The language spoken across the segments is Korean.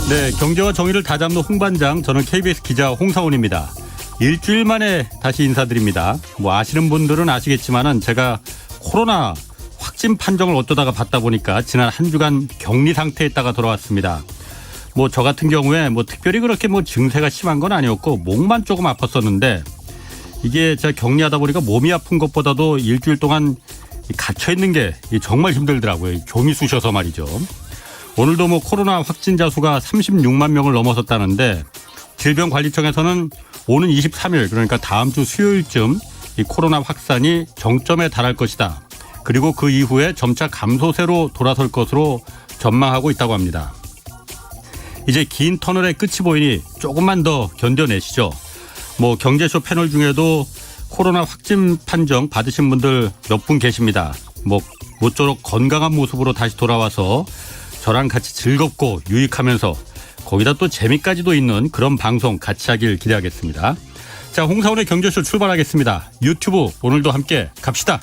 네, 경제와 정의를 다잡는 홍반장, 저는 KBS 기자 홍사원입니다. 일주일 만에 다시 인사드립니다. 아시는 분들은 아시겠지만은 제가 코로나 확진 판정을 어쩌다가 받다 보니까 지난 한 주간 격리 상태에 있다가 돌아왔습니다. 저 같은 경우에 특별히 그렇게 증세가 심한 건 아니었고 목만 조금 아팠었는데 이게 제가 격리하다 보니까 몸이 아픈 것보다도 일주일 동안 갇혀 있는 게 정말 힘들더라고요. 좀이 쑤셔서 말이죠. 오늘도 코로나 확진자 수가 36만 명을 넘어섰다는데 질병관리청에서는 오는 23일 그러니까 다음 주 수요일쯤 이 코로나 확산이 정점에 달할 것이다. 그리고 그 이후에 점차 감소세로 돌아설 것으로 전망하고 있다고 합니다. 이제 긴 터널의 끝이 보이니 조금만 더 견뎌내시죠. 경제쇼 패널 중에도 코로나 확진 판정 받으신 분들 몇 분 계십니다. 모쪼록 건강한 모습으로 다시 돌아와서 저랑 같이 즐겁고 유익하면서 거기다 또 재미까지도 있는 그런 방송 같이 하길 기대하겠습니다. 자, 홍사원의 경제쇼 출발하겠습니다. 유튜브 오늘도 함께 갑시다.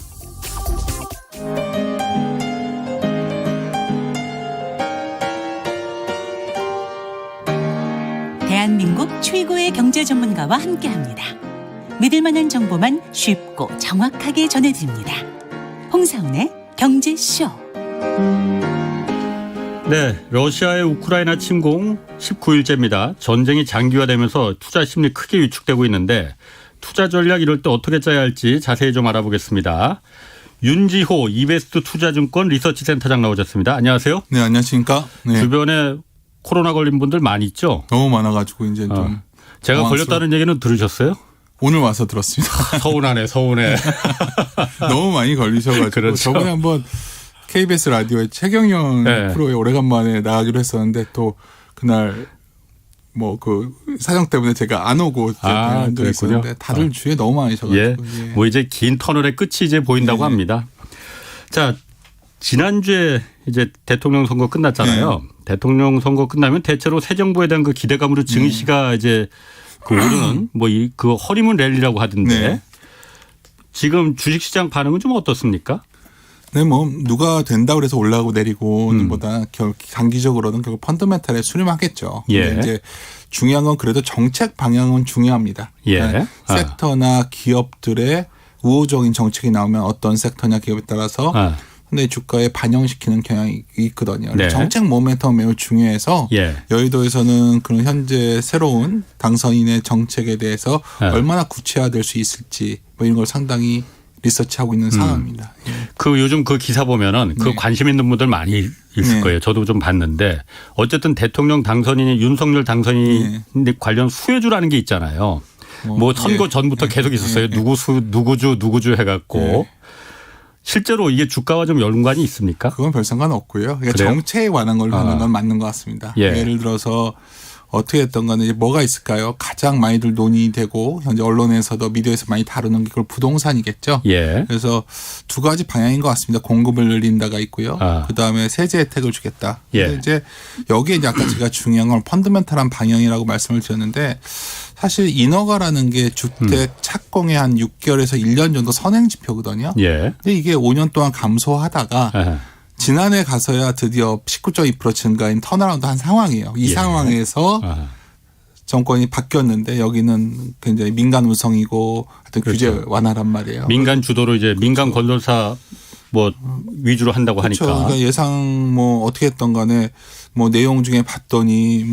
대한민국 최고의 경제 전문가와 함께합니다. 믿을 만한 정보만 쉽고 정확하게 전해드립니다. 홍사원의 경제쇼. 네, 러시아의 우크라이나 침공 19일째입니다. 전쟁이 장기화되면서 투자 심리 크게 위축되고 있는데 투자 전략 이럴 때 어떻게 짜야 할지 자세히 좀 알아보겠습니다. 윤지호 이베스트 투자증권 리서치 센터장 나오셨습니다. 안녕하세요. 네, 안녕하십니까. 네. 주변에 코로나 걸린 분들 많이 있죠? 너무 많아가지고 이제 좀 제가 걸렸다는 얘기는 들으셨어요? 오늘 와서 들었습니다. 서운하네. 너무 많이 걸리셔가지고 그렇죠. 저번에 한번 KBS 라디오의 최경영 프로에 오래간만에 나가기로 했었는데 또 그날 그 사정 때문에 제가 안 오고 한 적이 있었는데 다들 주위에 너무 많으셔가지고. 예. 이제 긴 터널의 끝이 이제 보인다고 합니다. 자, 지난주에 이제 대통령 선거 끝났잖아요. 대통령 선거 끝나면 대체로 새 정부에 대한 그 기대감으로 증시가 이제 오르는 그 허리문 랠리라고 하던데 지금 주식시장 반응은 좀 어떻습니까? 네, 누가 된다고 그래서 올라가고 내리고는 보다 장기적으로는 결국 펀더멘탈에 수렴하겠죠. 예. 이제 중요한 건 그래도 정책 방향은 중요합니다. 예. 섹터나 기업들의 우호적인 정책이 나오면 어떤 섹터냐 기업에 따라서 근데 주가에 반영시키는 경향이 있거든요. 네. 정책 모멘텀 매우 중요해서 여의도에서는 그런 현재 새로운 당선인의 정책에 대해서 얼마나 구체화될 수 있을지 이런 걸 상당히 리서치하고 있는 상황입니다. 요즘 그 기사 보면은 관심 있는 분들 많이 있을 거예요. 저도 좀 봤는데 어쨌든 대통령 당선인이 윤석열 당선인 관련 수혜주라는 게 있잖아요. 선거 전부터 계속 있었어요. 누구주 해갖고. 실제로 이게 주가와 좀 연관이 있습니까? 그건 별 상관 없고요. 그러니까 정책에 관한 걸로 하는 건 맞는 것 같습니다. 예를 들어서 어떻게 했던 거는 이제 뭐가 있을까요? 가장 많이들 논의되고 현재 언론에서도 미디어에서 많이 다루는 게 그걸 부동산이겠죠. 그래서 두 가지 방향인 것 같습니다. 공급을 늘린다가 있고요. 그다음에 세제 혜택을 주겠다. 근데 이제 여기에 이제 아까 제가 중요한 건 펀더멘탈한 방향이라고 말씀을 드렸는데 사실 인허가라는 게 주택 착공의 한 6개월에서 1년 정도 선행 지표거든요. 근데 이게 5년 동안 감소하다가 지난해 가서야 드디어 19.2% 증가인 턴어라운드 한 상황이에요. 이 상황에서 정권이 바뀌었는데 여기는 굉장히 민간 우성이고 하여튼 규제 완화란 말이에요. 민간 주도로 이제 민간 건설사 위주로 한다고 하니까. 그러니까 예상 어떻게 했던 간에 내용 중에 봤더니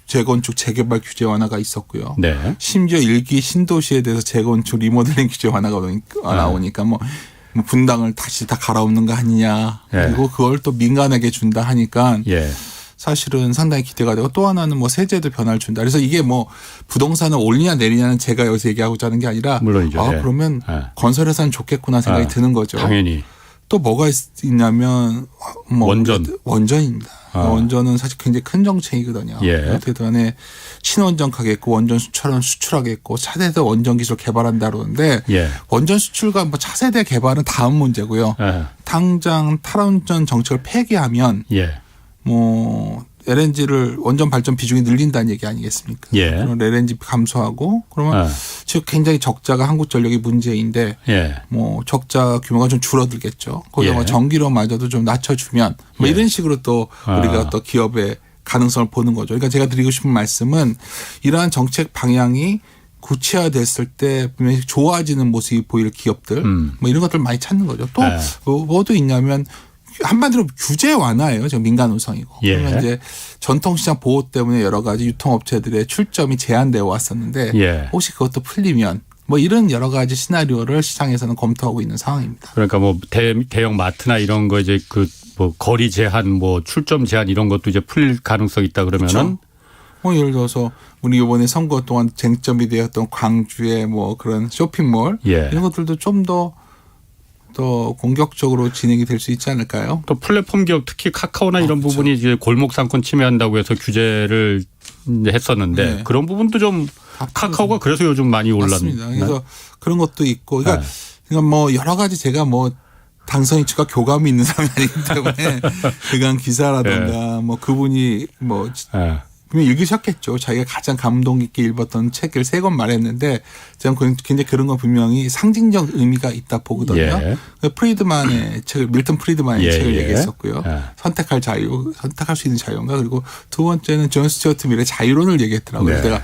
재건축 재개발 규제 완화가 있었고요. 심지어 일기 신도시에 대해서 재건축 리모델링 규제 완화가 나오니까 분당을 다시 다 갈아엎는 거 아니냐. 그리고 그걸 또 민간에게 준다 하니까 사실은 상당히 기대가 되고 또 하나는 세제도 변화를 준다. 그래서 이게 부동산을 올리냐 내리냐는 제가 여기서 얘기하고자 하는 게 아니라 물론이죠. 그러면 건설회사는 좋겠구나 생각이 드는 거죠. 당연히. 또 뭐가 있냐면 원전입니다. 원전은 사실 굉장히 큰 정책이거든요. 어떻게 간에 친원전 가겠고 원전 수출하겠고 차세대 원전 기술 개발한다 그러는데 원전 수출과 차세대 개발은 다음 문제고요. 당장 탈원전 정책을 폐기하면 LNG를 원전 발전 비중이 늘린다는 얘기 아니겠습니까? 그럼 LNG 감소하고 그러면 지금 굉장히 적자가 한국전력이 문제인데 적자 규모가 좀 줄어들겠죠. 거기다 전기료마저도 좀 낮춰주면 이런 식으로 또 우리가 또 기업에 가능성을 보는 거죠. 그러니까 제가 드리고 싶은 말씀은 이러한 정책 방향이 구체화됐을 때 분명히 좋아지는 모습이 보일 기업들 뭐 이런 것들 많이 찾는 거죠. 또 뭐도 있냐면 한마디로 규제 완화예요. 저 민간 우선이고. 예. 그러면 이제 전통시장 보호 때문에 여러 가지 유통업체들의 출점이 제한되어 왔었는데 예. 혹시 그것도 풀리면 뭐 이런 여러 가지 시나리오를 시장에서는 검토하고 있는 상황입니다. 그러니까 뭐 대형 마트나 이런 거 이제 그 뭐 거리 제한 뭐 출점 제한 이런 것도 이제 풀릴 가능성이 있다 그러면은 그렇죠. 뭐 예를 들어서 우리 이번에 선거 동안 쟁점이 되었던 광주의 뭐 그런 쇼핑몰 예. 이런 것들도 좀 더 공격적으로 진행이 될 수 있지 않을까요? 또 플랫폼 기업 특히 카카오나 이런 그렇죠. 부분이 이제 골목 상권 침해한다고 해서 규제를 이제 했었는데 네. 그런 부분도 좀 카카오가 그래서 요즘 많이 맞습니다. 올랐습니다. 그래서 그런 것도 있고 그러니까, 네. 그러니까 뭐 여러 가지 제가 뭐 당선인추가 교감이 있는 사람이 아니기 때문에 그간 기사라든가 뭐 그분이 뭐 분명히 읽으셨겠죠. 자기가 가장 감동 깊게 읽었던 책을 3권 말했는데 저는 굉장히 그런 건 분명히 상징적 의미가 있다 보거든요. 예. 프리드만의 책을 밀턴 프리드만의 책을 예. 얘기했었고요. 예. 선택할 자유, 선택할 수 있는 자유인가. 그리고 두 번째는 존 스튜어트 밀의 자유론을 얘기했더라고요. 네. 내가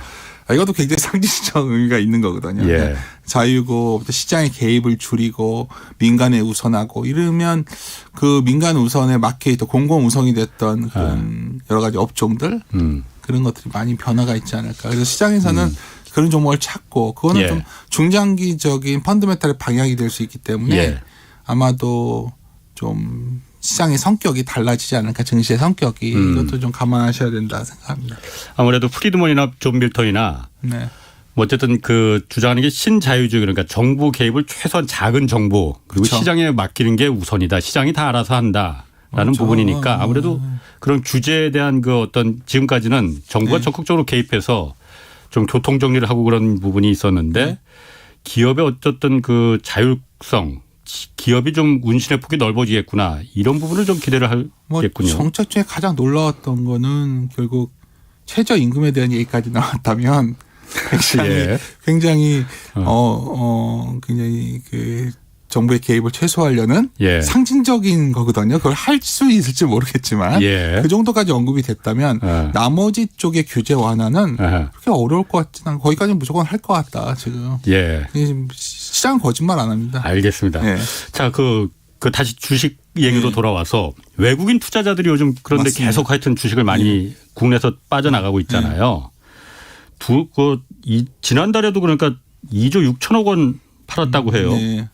이것도 굉장히 상징적 의미가 있는 거거든요. 예. 자유고 시장의 개입을 줄이고 민간에 우선하고 이러면 그 민간 우선에 막혀 있던 공공 우선이 됐던 그런 여러 가지 업종들 그런 것들이 많이 변화가 있지 않을까. 그래서 시장에서는 그런 종목을 찾고 그거는 예. 좀 중장기적인 펀드멘탈의 방향이 될 수 있기 때문에 예. 아마도 좀 시장의 성격이 달라지지 않을까. 증시의 성격이 이것도 좀 감안하셔야 된다 생각합니다. 아무래도 프리드먼이나 존 밀턴이나 네. 뭐 어쨌든 그 주장하는 게 신자유주의 그러니까 정부 개입을 최소한 작은 정부 그리고 그렇죠. 시장에 맡기는 게 우선이다. 시장이 다 알아서 한다라는 그렇죠. 부분이니까 아무래도 그런 규제에 대한 그 어떤 지금까지는 정부가 네. 적극적으로 개입해서 좀 교통 정리를 하고 그런 부분이 있었는데 네. 기업의 어쨌든 그 자율성 기업이 좀 운신의 폭이 넓어지겠구나 이런 부분을 좀 기대를 하겠군요. 뭐 정책 중에 가장 놀라웠던 거는 결국 최저임금에 대한 얘기까지 나왔다면 예. 굉장히 굉장히 그 정부의 개입을 최소화하려는 예. 상징적인 거거든요. 그걸 할 수 있을지 모르겠지만 예. 그 정도까지 언급이 됐다면 나머지 쪽의 규제 완화는 그렇게 어려울 것 같지는 않고 거기까지는 무조건 할 것 같다 지금. 예. 시장 거짓말 안 합니다. 알겠습니다. 예. 자, 그 다시 주식 얘기로 돌아와서 외국인 투자자들이 요즘 그런데 맞습니다. 계속 하여튼 주식을 많이 국내에서 빠져나가고 있잖아요. 지난달에도 그러니까 2조 6천억 원 팔았다고 해요. 네.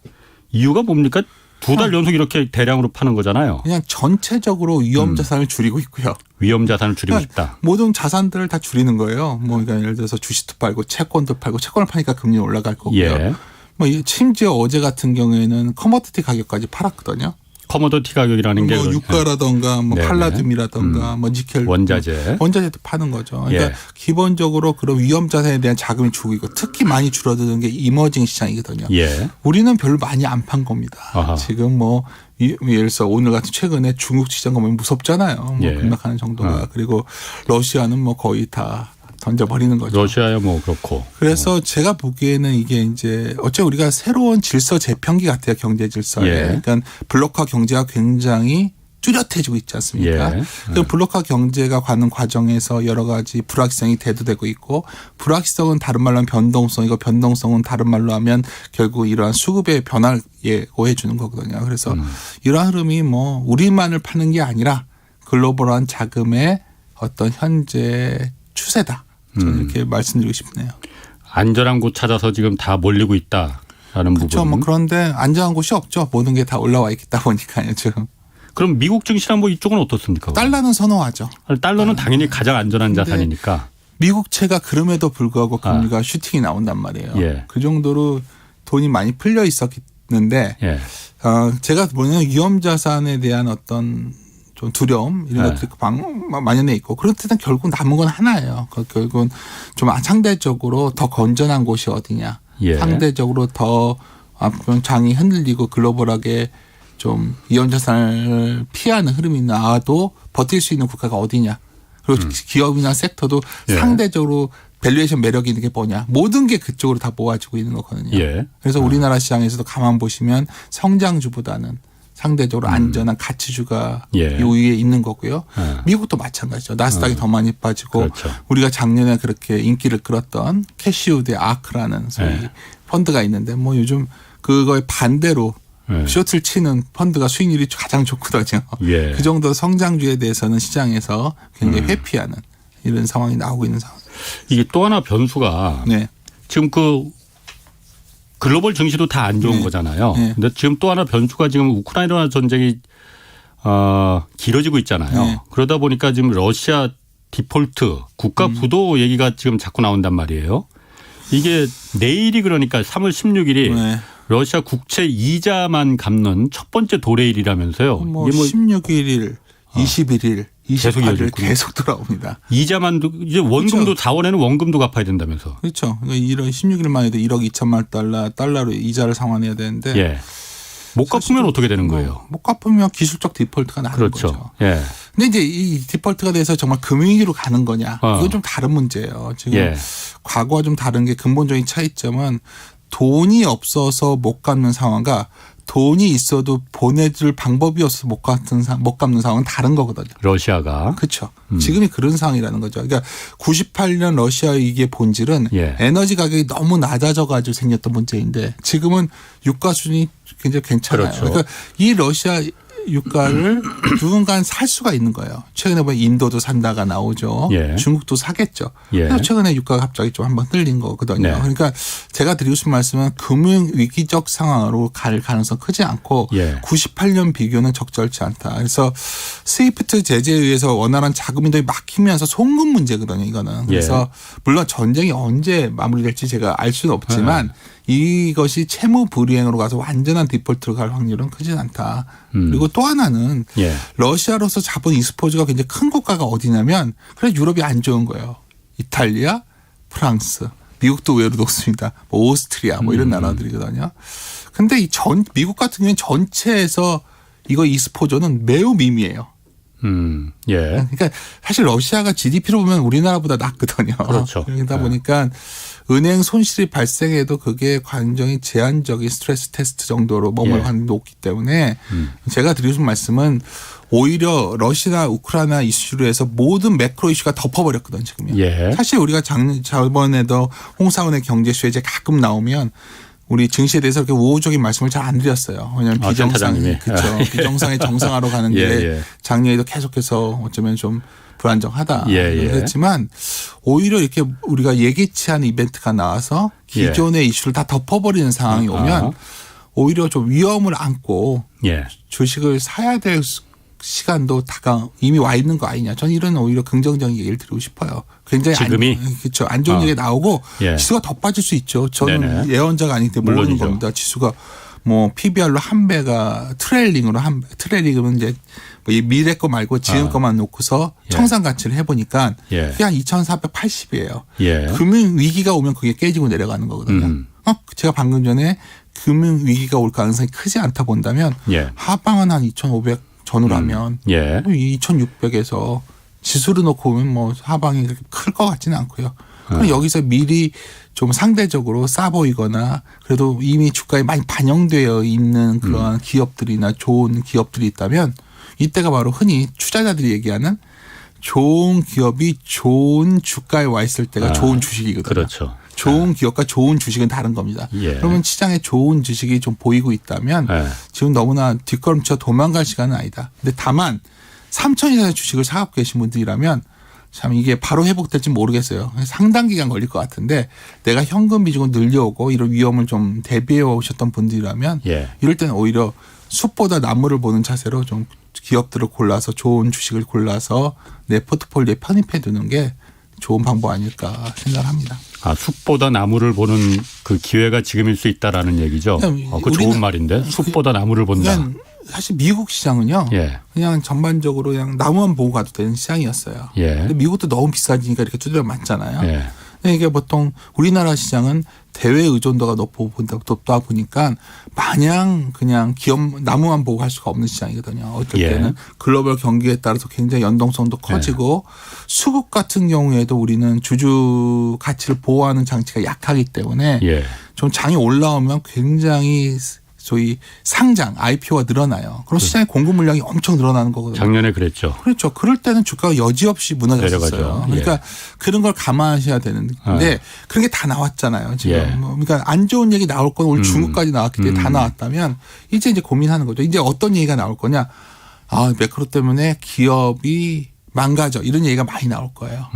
이유가 뭡니까? 2달 연속 이렇게 대량으로 파는 거잖아요. 그냥 전체적으로 위험 자산을 줄이고 있고요. 위험 자산을 줄이고 싶다. 모든 자산들을 다 줄이는 거예요. 뭐 그러니까 예를 들어서 주식도 팔고 채권도 팔고 채권을 파니까 금리 올라갈 거고요. 예. 뭐 심지어 어제 같은 경우에는 커머디티 가격까지 팔았거든요. 커머더티 가격이라는 게 뭐 유가라든가 뭐 네네. 팔라듐이라든가 뭐 니켈 원자재도 파는 거죠. 그러니까 예. 기본적으로 그런 위험 자산에 대한 자금이 죽이고 특히 많이 줄어드는 게 이머징 시장이거든요. 예. 우리는 별로 많이 안 판 겁니다. 아하. 지금 뭐 예를 들어서 오늘 같은 최근에 중국 시장 가면 무섭잖아요. 뭐 예. 급락하는 정도가. 그리고 러시아는 뭐 거의 다 던져버리는 거죠. 러시아야 뭐 그렇고. 그래서 제가 보기에는 이게 이제 어째 우리가 새로운 질서 재편기 같아요. 경제 질서에. 예. 그러니까 블록화 경제가 굉장히 뚜렷해지고 있지 않습니까? 예. 그 블록화 경제가 가는 과정에서 여러 가지 불확실성이 대두되고 있고 불확실성은 다른 말로 하면 변동성이고 변동성은 다른 말로 하면 결국 이러한 수급의 변화를 예고해 주는 거거든요. 그래서 이러한 흐름이 뭐 우리만을 파는 게 아니라 글로벌한 자금의 어떤 현재 추세다. 저는 이렇게 말씀드리고 싶네요. 안전한 곳 찾아서 지금 다 몰리고 있다라는 그렇죠. 부분. 뭐 그런데 안전한 곳이 없죠. 모든 게 다 올라와 있다 보니까요. 지금. 그럼 미국 증시나 뭐 이쪽은 어떻습니까? 달러는 선호하죠. 달러는 당연히 가장 안전한 자산이니까. 미국채가 그럼에도 불구하고 금리가 슈팅이 나온단 말이에요. 예. 그 정도로 돈이 많이 풀려 있었는데 예. 제가 보는 위험 자산에 대한 어떤 좀 두려움 이런 것들이 만연해 있고 그럴 때는 결국 남은 건 하나예요. 결국은 좀 상대적으로 더 건전한 곳이 어디냐. 예. 상대적으로 더 장이 흔들리고 글로벌하게 좀 위험 자산을 피하는 흐름이 나와도 버틸 수 있는 국가가 어디냐. 그리고 기업이나 섹터도 예. 상대적으로 밸류에이션 매력이 있는 게 뭐냐. 모든 게 그쪽으로 다 모아지고 있는 거거든요. 예. 그래서 우리나라 시장에서도 가만 보시면 성장주보다는 상대적으로 안전한 가치주가 예. 이 위에 있는 거고요. 예. 미국도 마찬가지죠. 나스닥이 더 많이 빠지고 그렇죠. 우리가 작년에 그렇게 인기를 끌었던 캐시우드의 아크라는 소위 예. 펀드가 있는데 뭐 요즘 그거에 반대로 예. 숏을 치는 펀드가 수익률이 가장 좋거든요. 예. 그 정도 성장주에 대해서는 시장에서 굉장히 회피하는 이런 상황이 나오고 있는 상황. 이게 또 하나 변수가 네. 지금 그 글로벌 증시도 다 안 좋은 네. 거잖아요. 네. 근데 지금 또 하나 변수가 지금 우크라이나 전쟁이 길어지고 있잖아요. 네. 그러다 보니까 지금 러시아 디폴트 국가 부도 얘기가 지금 자꾸 나온단 말이에요. 이게 내일이 그러니까 3월 16일이 네. 러시아 국채 이자만 갚는 첫 번째 도래일이라면서요. 뭐 이게 16일, 21일, 계속 28일 이어졌군요. 계속 돌아옵니다. 이자만도 이제 원금도 그렇죠. 4월에는 원금도 갚아야 된다면서. 그렇죠. 1월 16일만 해도 1억 2천만 달러로 이자를 상환해야 되는데 예. 못 갚으면 어떻게 되는 거예요? 못 갚으면 기술적 디폴트가 나는 그렇죠. 거죠. 예. 근데 이제 이 디폴트가 돼서 정말 금융위기로 가는 거냐? 이건 좀 다른 문제예요. 지금 예. 과거와 좀 다른 게 근본적인 차이점은 돈이 없어서 못 갚는 상황과 돈이 있어도 보내줄 방법이 없어서 못 갚는 상황은 다른 거거든요. 러시아가. 그렇죠. 지금이 그런 상황이라는 거죠. 그러니까 98년 러시아 위기의 본질은 예. 에너지 가격이 너무 낮아져 가지고 생겼던 문제인데 지금은 유가 수준이 굉장히 괜찮아요. 그렇죠. 그러니까 이 러시아 유가를 누군가는 살 수가 있는 거예요. 최근에 보면 인도도 산다가 나오죠. 예. 중국도 사겠죠. 예. 그래서 최근에 유가가 갑자기 좀 한번 흘린 거거든요. 네. 그러니까 제가 드리고 싶은 말씀은 금융 위기적 상황으로 갈 가능성 크지 않고 예. 98년 비교는 적절치 않다. 그래서 스위프트 제재에 의해서 원활한 자금 인도이 막히면서 송금 문제거든요. 이거는. 그래서 물론 전쟁이 언제 마무리될지 제가 알 수는 없지만 이것이 채무 불이행으로 가서 완전한 디폴트로 갈 확률은 크진 않다. 그리고 또 하나는 예. 러시아로서 잡은 익스포즈가 굉장히 큰 국가가 어디냐면 그래 유럽이 안 좋은 거예요. 이탈리아, 프랑스, 미국도 의외로 높습니다. 뭐 오스트리아 뭐 이런 나라들이거든요. 근데 이 미국 같은 경우는 전체에서 이거 익스포저는 매우 미미해요. 예. 그러니까 사실 러시아가 GDP로 보면 우리나라보다 낮거든요. 그렇죠. 그러다 보니까 은행 손실이 발생해도 그게 굉장히 제한적인 스트레스 테스트 정도로 머물 확률이 높기 때문에 제가 드리고 싶은 말씀은 오히려 러시아 우크라이나 이슈로 해서 모든 매크로 이슈가 덮어버렸거든요. 지금요. 예. 사실 우리가 저번에도 홍사원의 경제쇼에 이제 가끔 나오면 우리 증시에 대해서 그렇게 우호적인 말씀을 잘 안 드렸어요. 왜냐하면 비정상이 그렇죠. 비정상의 정상화로 가는 게 예. 작년에도 계속해서 어쩌면 좀 불안정하다. 예. 그랬지만 오히려 이렇게 우리가 예기치 않은 이벤트가 나와서 기존의 이슈를 다 덮어버리는 상황이 오면 오히려 좀 위험을 안고 예. 주식을 사야 될 시간도 이미 와 있는 거 아니냐. 저는 이런 오히려 긍정적인 얘기를 드리고 싶어요. 굉장히 지금이? 그렇죠. 안 좋은 얘기가 나오고 예. 지수가 더 빠질 수 있죠. 저는 네네. 예언자가 아니기 때문에 모르는 물론이죠. 겁니다. 지수가 뭐 PBR로 한 배가 트레일링으로 한 배. 트레일링은 이제 뭐 미래 거 말고 지금 거만 놓고서 청산 가치를 해보니까 그게 한 2,480이에요. 예. 금융 위기가 오면 그게 깨지고 내려가는 거거든요. 제가 방금 전에 금융 위기가 올 가능성이 크지 않다 본다면 하방은 한 2,500 전후로 하면 2,600에서 지수로 놓고 보면 뭐 하방이 그렇게 클 것 같지는 않고요. 그럼 여기서 미리 좀 상대적으로 싸 보이거나 그래도 이미 주가에 많이 반영되어 있는 그런 기업들이나 좋은 기업들이 있다면 이때가 바로 흔히 투자자들이 얘기하는 좋은 기업이 좋은 주가에 와 있을 때가 좋은 주식이거든요. 그렇죠. 좋은 기업과 좋은 주식은 다른 겁니다. 그러면 시장에 좋은 주식이 좀 보이고 있다면 지금 너무나 뒷걸음쳐 도망갈 시간은 아니다. 근데 다만 3천 이상의 주식을 사갖고 계신 분들이라면 참 이게 바로 회복될지 모르겠어요. 상당 기간 걸릴 것 같은데 내가 현금 비중을 늘려오고 이런 위험을 좀 대비해 오셨던 분들이라면 이럴 때는 오히려 숲보다 나무를 보는 자세로 좀 기업들을 골라서 좋은 주식을 골라서 내 포트폴리오에 편입해 두는 게 좋은 방법 아닐까 생각합니다. 숲보다 나무를 보는 그 기회가 지금일 수 있다라는 얘기죠. 그 좋은 말인데 숲보다 나무를 본다. 사실 미국 시장은요. 그냥 전반적으로 그냥 나무만 보고 가도 되는 시장이었어요. 근데 미국도 너무 비싸지니까 이렇게 두드려 맞잖아요. 근데 이게 보통 우리나라 시장은 대외 의존도가 높다 보니까 마냥 그냥 기업 나무만 보고 할 수가 없는 시장이거든요. 어떨 때는 글로벌 경기에 따라서 굉장히 연동성도 커지고 수급 같은 경우에도 우리는 주주 가치를 보호하는 장치가 약하기 때문에 좀 장이 올라오면 굉장히 소위 상장 IPO가 늘어나요. 그럼 시장의 공급 물량이 엄청 늘어나는 거거든요. 작년에 그랬죠. 그렇죠. 그럴 때는 주가가 여지없이 무너졌어요. 내려가죠. 그러니까 그런 걸 감안하셔야 되는데 그런 게 다 나왔잖아요. 지금. 그러니까 안 좋은 얘기 나올 건 올 중국까지 나왔기 때문에 다 나왔다면 이제 고민하는 거죠. 이제 어떤 얘기가 나올 거냐. 매크로 때문에 기업이 망가져. 이런 얘기가 많이 나올 거예요.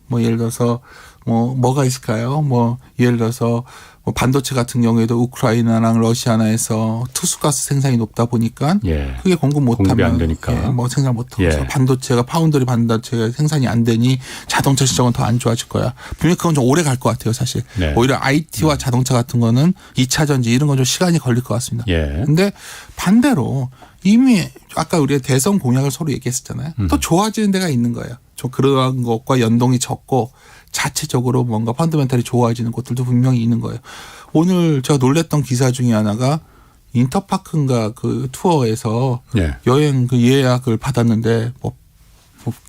뭐 예를 들어서 뭐가 있을까요? 뭐 예를 들어서 뭐 반도체 같은 경우에도 우크라이나랑 러시아나에서 투수가스 생산이 높다 보니까 그게 공급이 안 되니까 뭐 생산 못하고 반도체가 파운드리 반도체가 생산이 안 되니 자동차 시장은 더 안 좋아질 거야. 분명히 그건 좀 오래 갈 것 같아요, 사실. 오히려 IT와 자동차 같은 거는 2차 전지 이런 건 좀 시간이 걸릴 것 같습니다. 근데 반대로 이미 아까 우리가 대선 공약을 서로 얘기했었잖아요. 또 좋아지는 데가 있는 거예요. 그러한 것과 연동이 적고 자체적으로 뭔가 펀더멘탈이 좋아지는 곳들도 분명히 있는 거예요. 오늘 제가 놀랬던 기사 중에 하나가 인터파크인가 그 투어에서 여행 그 예약을 받았는데 뭐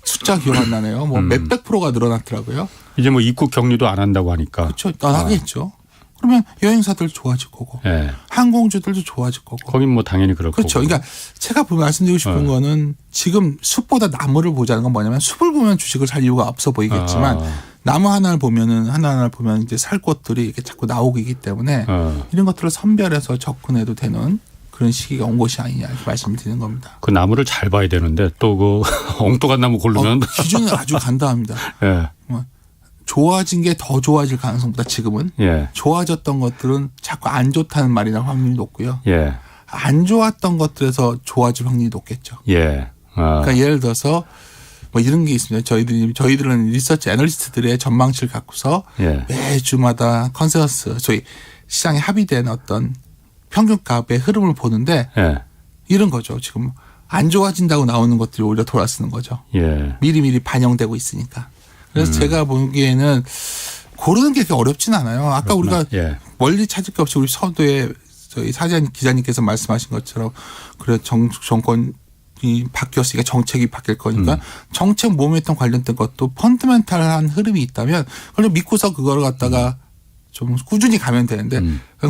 숫자 기억 안 나네요. 뭐 몇백 프로가 늘어났더라고요. 이제 뭐 입국 격리도 안 한다고 하니까. 그렇죠. 안 하겠죠. 그러면 여행사들 좋아질 거고 항공주들도 좋아질 거고. 거긴 뭐 당연히 그럴 거고. 그렇죠. 그러니까 제가 말씀드리고 싶은 거는 지금 숲보다 나무를 보자는 건 뭐냐면 숲을 보면 주식을 살 이유가 없어 보이겠지만 나무 하나를 보면은 하나하나 보면 이제 살 곳들이 이렇게 자꾸 나오고 있기 때문에 이런 것들을 선별해서 접근해도 되는 그런 시기가 온 것이 아니냐 이렇게 말씀드리는 겁니다. 그 나무를 잘 봐야 되는데 또 그 엉뚱한 나무 고르면 기준은 아주 간단합니다. 좋아진 게 더 좋아질 가능성보다 지금은 좋아졌던 것들은 자꾸 안 좋다는 말이 나올 확률이 높고요. 안 좋았던 것들에서 좋아질 확률이 높겠죠. 그러니까 예를 들어서 뭐 이런 게 있습니다. 저희들은 리서치 애널리스트들의 전망치를 갖고서 매주마다 컨센서스 소위 시장에 합의된 어떤 평균값의 흐름을 보는데 이런 거죠. 지금 안 좋아진다고 나오는 것들이 오히려 돌아서는 거죠. 미리미리 반영되고 있으니까. 그래서 제가 보기에는 고르는 게 그렇게 어렵진 않아요. 아까 그렇구나. 우리가 멀리 찾을 게 없이 우리 서두에 저희 사장 기자님께서 말씀하신 것처럼 그래 정권이 바뀌었으니까 정책이 바뀔 거니까 정책 모멘텀 관련된 것도 펀드멘탈한 흐름이 있다면 그걸 믿고서 그걸 갖다가 좀 꾸준히 가면 되는데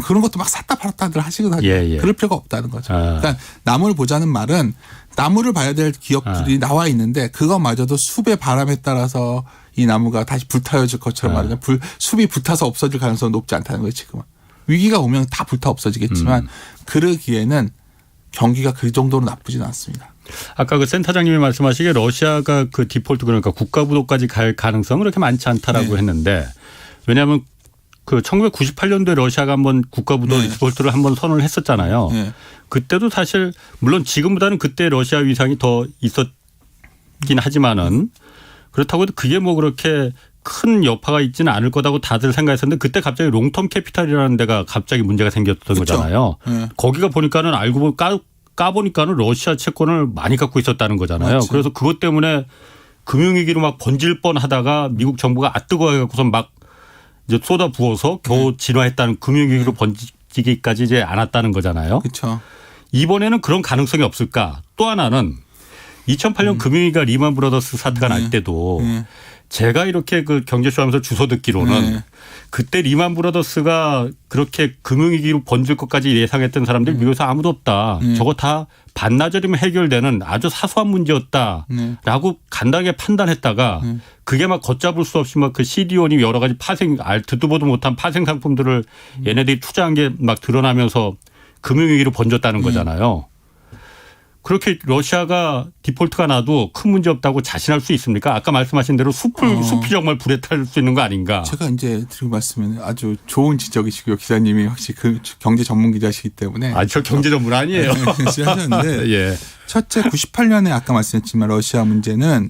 그런 것도 막 샀다 팔았다들 하시거든요. 그럴 필요가 없다는 거죠. 그러니까 나무를 보자는 말은 나무를 봐야 될 기업들이 나와 있는데 그거마저도 숲의 바람에 따라서 이 나무가 다시 불타워질 것처럼 말이죠. 숲이 불타서 없어질 가능성은 높지 않다는 거예요. 지금은. 위기가 오면 다 불타 없어지겠지만 그러기에는 경기가 그 정도로 나쁘진 않습니다. 아까 그 센터장님이 말씀하시기에 러시아가 그 디폴트 그러니까 국가부도까지 갈 가능성은 그렇게 많지 않다라고 했는데 왜냐하면 그 1998년도에 러시아가 한번 국가부도 디폴트를 한번 선언을 했었잖아요. 그때도 사실 물론 지금보다는 그때 러시아 위상이 더 있었긴 하지만은 그렇다고 해도 그게 뭐 그렇게 큰 여파가 있지는 않을 거다고 다들 생각했었는데 그때 갑자기 롱텀 캐피탈이라는 데가 갑자기 문제가 생겼던 거잖아요. 거기가 보니까는 알고 까보니까는 러시아 채권을 많이 갖고 있었다는 거잖아요. 그래서 그것 때문에 금융위기로 막 번질 뻔하다가 미국 정부가 뜨거워해갖고서 막 이제 쏟아 부어서 겨우 진화했다는 금융위기로 번지기까지 이제 않았다는 거잖아요. 그렇죠. 이번에는 그런 가능성이 없을까? 또 하나는 2008년 금융위기가 리만 브라더스 사태가 날 때도 제가 이렇게 그 경제쇼 하면서 주워 듣기로는 그때 리만 브라더스가 그렇게 금융위기로 번질 것까지 예상했던 사람들 미국에서 아무도 없다. 저거 다 반나절이면 해결되는 아주 사소한 문제였다라고 간단하게 판단했다가 그게 막 걷잡을 수 없이 막 그 CDO니 여러 가지 듣도 보도 못한 파생 상품들을 얘네들이 투자한 게 막 드러나면서 금융위기로 번졌다는 거잖아요. 그렇게 러시아가 디폴트가 나도 큰 문제 없다고 자신할 수 있습니까? 아까 말씀하신 대로 숲이 정말 불에 탈 수 있는 거 아닌가? 제가 이제 드리고 말씀은 아주 좋은 지적이시고요. 기자님이 확실히 그 경제 전문 기자시기 때문에. 저 경제 전문 아니에요. 하셨는데 첫째 98년에 아까 말씀했지만 러시아 문제는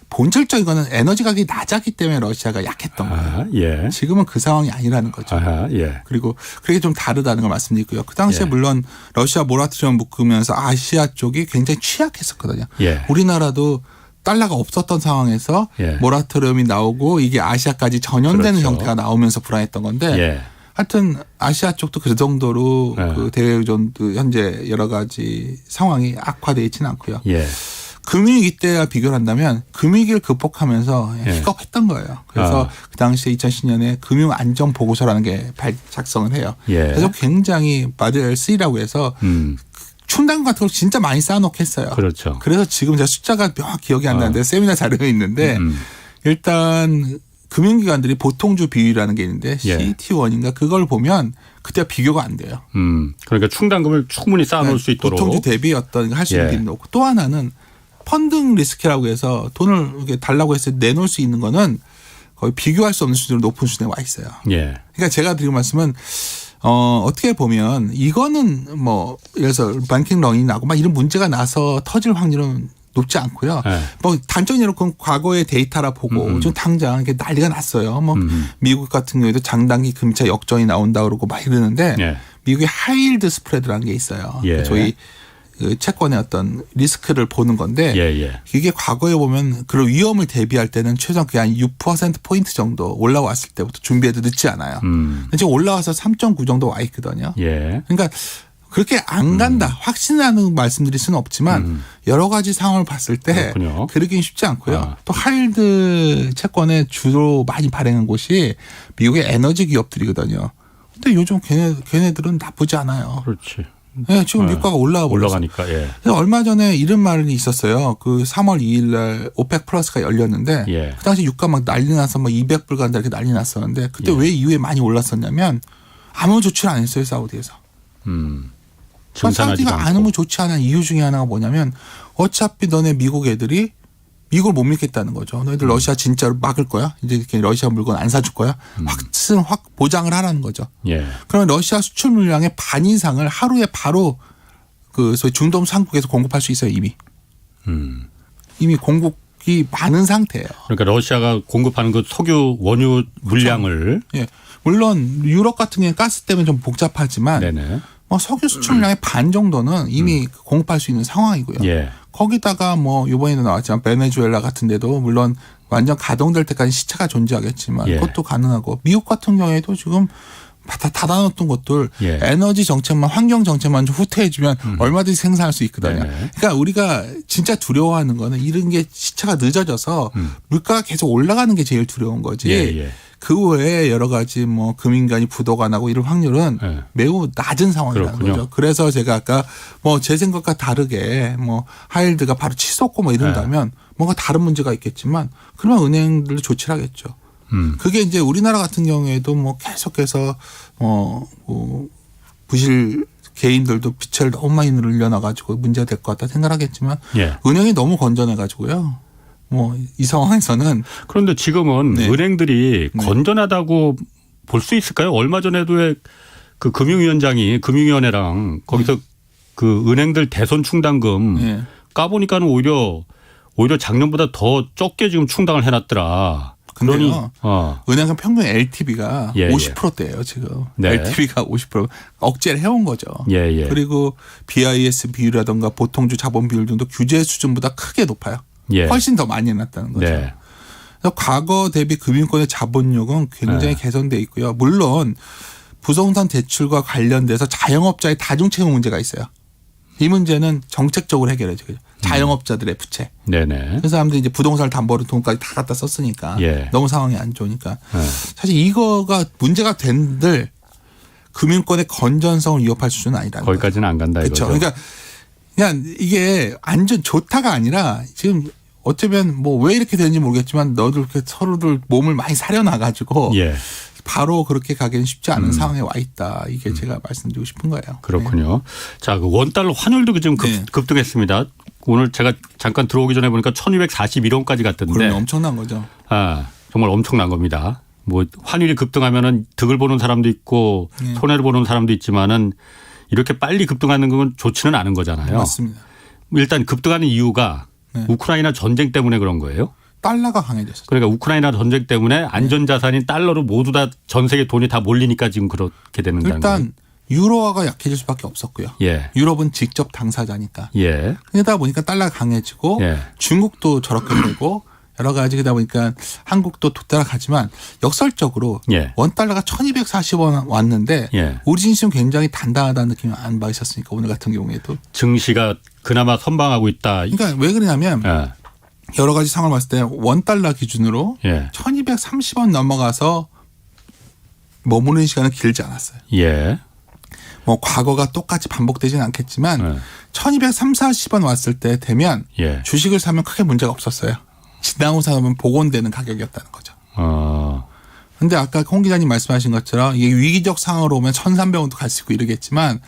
본질적인 거는 에너지 가격이 낮았기 때문에 러시아가 약했던 거예요. 지금은 그 상황이 아니라는 거죠. 그리고 그게 좀 다르다는 걸 말씀드리고요. 그 당시에 물론 러시아 모라토리엄 묶으면서 아시아 쪽이 굉장히 취약했었거든요. 우리나라도 달러가 없었던 상황에서 모라토리엄이 나오고 이게 아시아까지 전염되는 형태가 나오면서 불안했던 건데 하여튼 아시아 쪽도 그 정도로 그 대외 의존도 현재 여러 가지 상황이 악화되어 있지는 않고요. 금융위기 때와 비교를 한다면 금융위기를 극복하면서 희겁했던 거예요. 그래서 그 당시에 2010년에 금융안전보고서라는 게 작성을 해요. 그래서 굉장히 바젤 3라고 해서 충당 같은 걸 진짜 많이 쌓아놓겠어요. 그렇죠. 그래서 지금 제가 숫자가 명확히 기억이 안 나는데 세미나 자료에 있는데 일단 금융기관들이 보통주 비율이라는 게 있는데 CET1인가 그걸 보면 그때와 비교가 안 돼요. 그러니까 충당금을 충분히 쌓아놓을 수 있도록. 보통주 대비 어떤 할 수 있는 게 있는 거고 또 하나는 펀딩 리스크라고 해서 돈을 이렇게 달라고 해서 내놓을 수 있는 거는 거의 비교할 수 없는 수준으로 높은 수준에 와 있어요. 그러니까 제가 드리는 말씀은 어떻게 보면 이거는 뭐 예를 들어서 뱅킹 런이 나고 막 이런 문제가 나서 터질 확률은 높지 않고요. 뭐 단적인 예로 과거의 데이터라 보고 좀 당장 이렇게 난리가 났어요. 뭐 미국 같은 경우에도 장단기 금리차 역전이 나온다 그러고 막 이러는데 미국의 하이힐드 스프레드라는 게 있어요. 저희 그 채권의 어떤 리스크를 보는 건데 이게 과거에 보면 그런 위험을 대비할 때는 최소한 그게 한 6%포인트 정도 올라왔을 때부터 준비해도 늦지 않아요. 근데 지금 올라와서 3.9 정도 와 있거든요. 그러니까 그렇게 안 간다. 확신하는 말씀드릴 수는 없지만 여러 가지 상황을 봤을 때 그러긴 쉽지 않고요. 또 하이힐드 채권에 주로 많이 발행한 곳이 미국의 에너지 기업들이거든요. 근데 요즘 걔네들은 나쁘지 않아요. 그렇지. 네, 지금 유가가 올라가니까. 그래서 얼마 전에 이런 말이 있었어요. 그 3월 2일 날 오펙 플러스가 열렸는데 그 당시 유가 막 난리 나서 막 200불 간다 이렇게 난리 났었는데 그때 왜 이후에 많이 올랐었냐면 아무 조치를 안 했어요. 사우디에서. 사우디가 아무 조치 안 한 이유 중에 하나가 뭐냐면 어차피 너네 미국 애들이 미국을 못 믿겠다는 거죠. 너희들 러시아 진짜로 막을 거야? 이제 이렇게 러시아 물건 안 사줄 거야? 확 보장을 하라는 거죠. 그러면 러시아 수출 물량의 반 이상을 하루에 바로 그 소위 중동 상국에서 공급할 수 있어요. 이미 공급이 많은 상태예요. 그러니까 러시아가 공급하는 그 석유 원유 물량을. 물론 유럽 같은 경우는 가스 때문에 좀 복잡하지만 뭐 석유 수출량의 반 정도는 이미 공급할 수 있는 상황이고요. 거기다가 뭐 이번에도 나왔지만 베네수엘라 같은 데도 물론 완전 가동될 때까지 시차가 존재하겠지만 그것도 가능하고 미국 같은 경우에도 지금 다 닫아놓던 것들 에너지 정책만 환경 정책만 좀 후퇴해주면 얼마든지 생산할 수 있거든요. 그러니까 우리가 진짜 두려워하는 거는 이런 게 시차가 늦어져서 물가가 계속 올라가는 게 제일 두려운 거지. 그 외에 여러 가지 뭐 금융기관이 부도가 나고 이런 확률은 매우 낮은 상황이라는 거죠. 그래서 제가 아까 뭐 제 생각과 다르게 뭐 하이힐드가 바로 치솟고 뭐 이런다면 뭔가 다른 문제가 있겠지만 그러면 은행들도 조치를 하겠죠. 그게 이제 우리나라 같은 경우에도 뭐 계속해서 부실 개인들도 빚을 너무 많이 늘려놔가지고 문제가 될 것 같다 생각하겠지만 은행이 너무 건전해가지고요. 뭐 이 상황에서는 그런데 지금은 은행들이 건전하다고 볼 수 있을까요? 얼마 전에도 그 금융위원장이 금융위원회랑 거기서 그 은행들 대손 충당금 까보니까는 오히려 작년보다 더 적게 지금 충당을 해놨더라. 그러니 은행은 평균 LTV가 50%대예요 지금. LTV가 50% 억제를 해온 거죠. 그리고 BIS 비율이라든가 보통주 자본 비율 등도 규제 수준보다 크게 높아요. 훨씬 더 많이 해놨다는 거죠. 그래서 과거 대비 금융권의 자본력은 굉장히 개선돼 있고요. 물론 부동산 대출과 관련돼서 자영업자의 다중채무 문제가 있어요. 이 문제는 정책적으로 해결해야죠. 자영업자들의 부채. 그 사람들이 이제 부동산을 담보로 돈까지 다 갖다 썼으니까 너무 상황이 안 좋으니까 사실 이거가 문제가 된들 금융권의 건전성을 위협할 수준은 아니라는 거죠. 거기까지는 안 간다 이거죠. 그러니까 그냥 이게 안전 좋다가 아니라 지금 어쩌면 뭐 왜 이렇게 되는지 모르겠지만 너들 이렇게 서로들 몸을 많이 사려놔가지고 바로 그렇게 가기는 쉽지 않은 상황에 와 있다. 이게 제가 말씀드리고 싶은 거예요. 그렇군요. 자, 그 원달러 환율도 지금 급등했습니다. 오늘 제가 잠깐 들어오기 전에 보니까 1241원까지 갔던데. 그러면 엄청난 거죠. 정말 엄청난 겁니다. 뭐 환율이 급등하면은 득을 보는 사람도 있고 손해를 보는 사람도 있지만은 이렇게 빨리 급등하는 건 좋지는 않은 거잖아요. 맞습니다. 일단 급등하는 이유가 우크라이나 전쟁 때문에 그런 거예요? 달러가 강해졌어요. 그러니까 우크라이나 전쟁 때문에 안전자산인 달러로 모두 다 전 세계 돈이 다 몰리니까 지금 그렇게 되는 거예요. 일단 유로화가 약해질 수밖에 없었고요. 유럽은 직접 당사자니까. 그러다 보니까 달러가 강해지고 중국도 저렇게 되고 여러 가지 그러다 보니까 한국도 도따라가지만 역설적으로 예. 원달러가 1240원 왔는데 예. 우리 진심 굉장히 단단하다는 느낌이 안 받으셨습니까? 오늘 같은 경우에도. 증시가 그나마 선방하고 있다. 그러니까 왜 그러냐면 예. 여러 가지 상황을 봤을 때 원달러 기준으로 예. 1230원 넘어가서 머무는 시간은 길지 않았어요. 예. 뭐 과거가 똑같이 반복되지는 않겠지만 예. 1230, 40원 왔을 때 되면 예. 주식을 사면 크게 문제가 없었어요. 지나고 사면 복원되는 가격이었다는 거죠. 근데 아까 홍 기자님 말씀하신 것처럼 이게 위기적 상황으로 오면 1,300원도 갈 수 있고 이러겠지만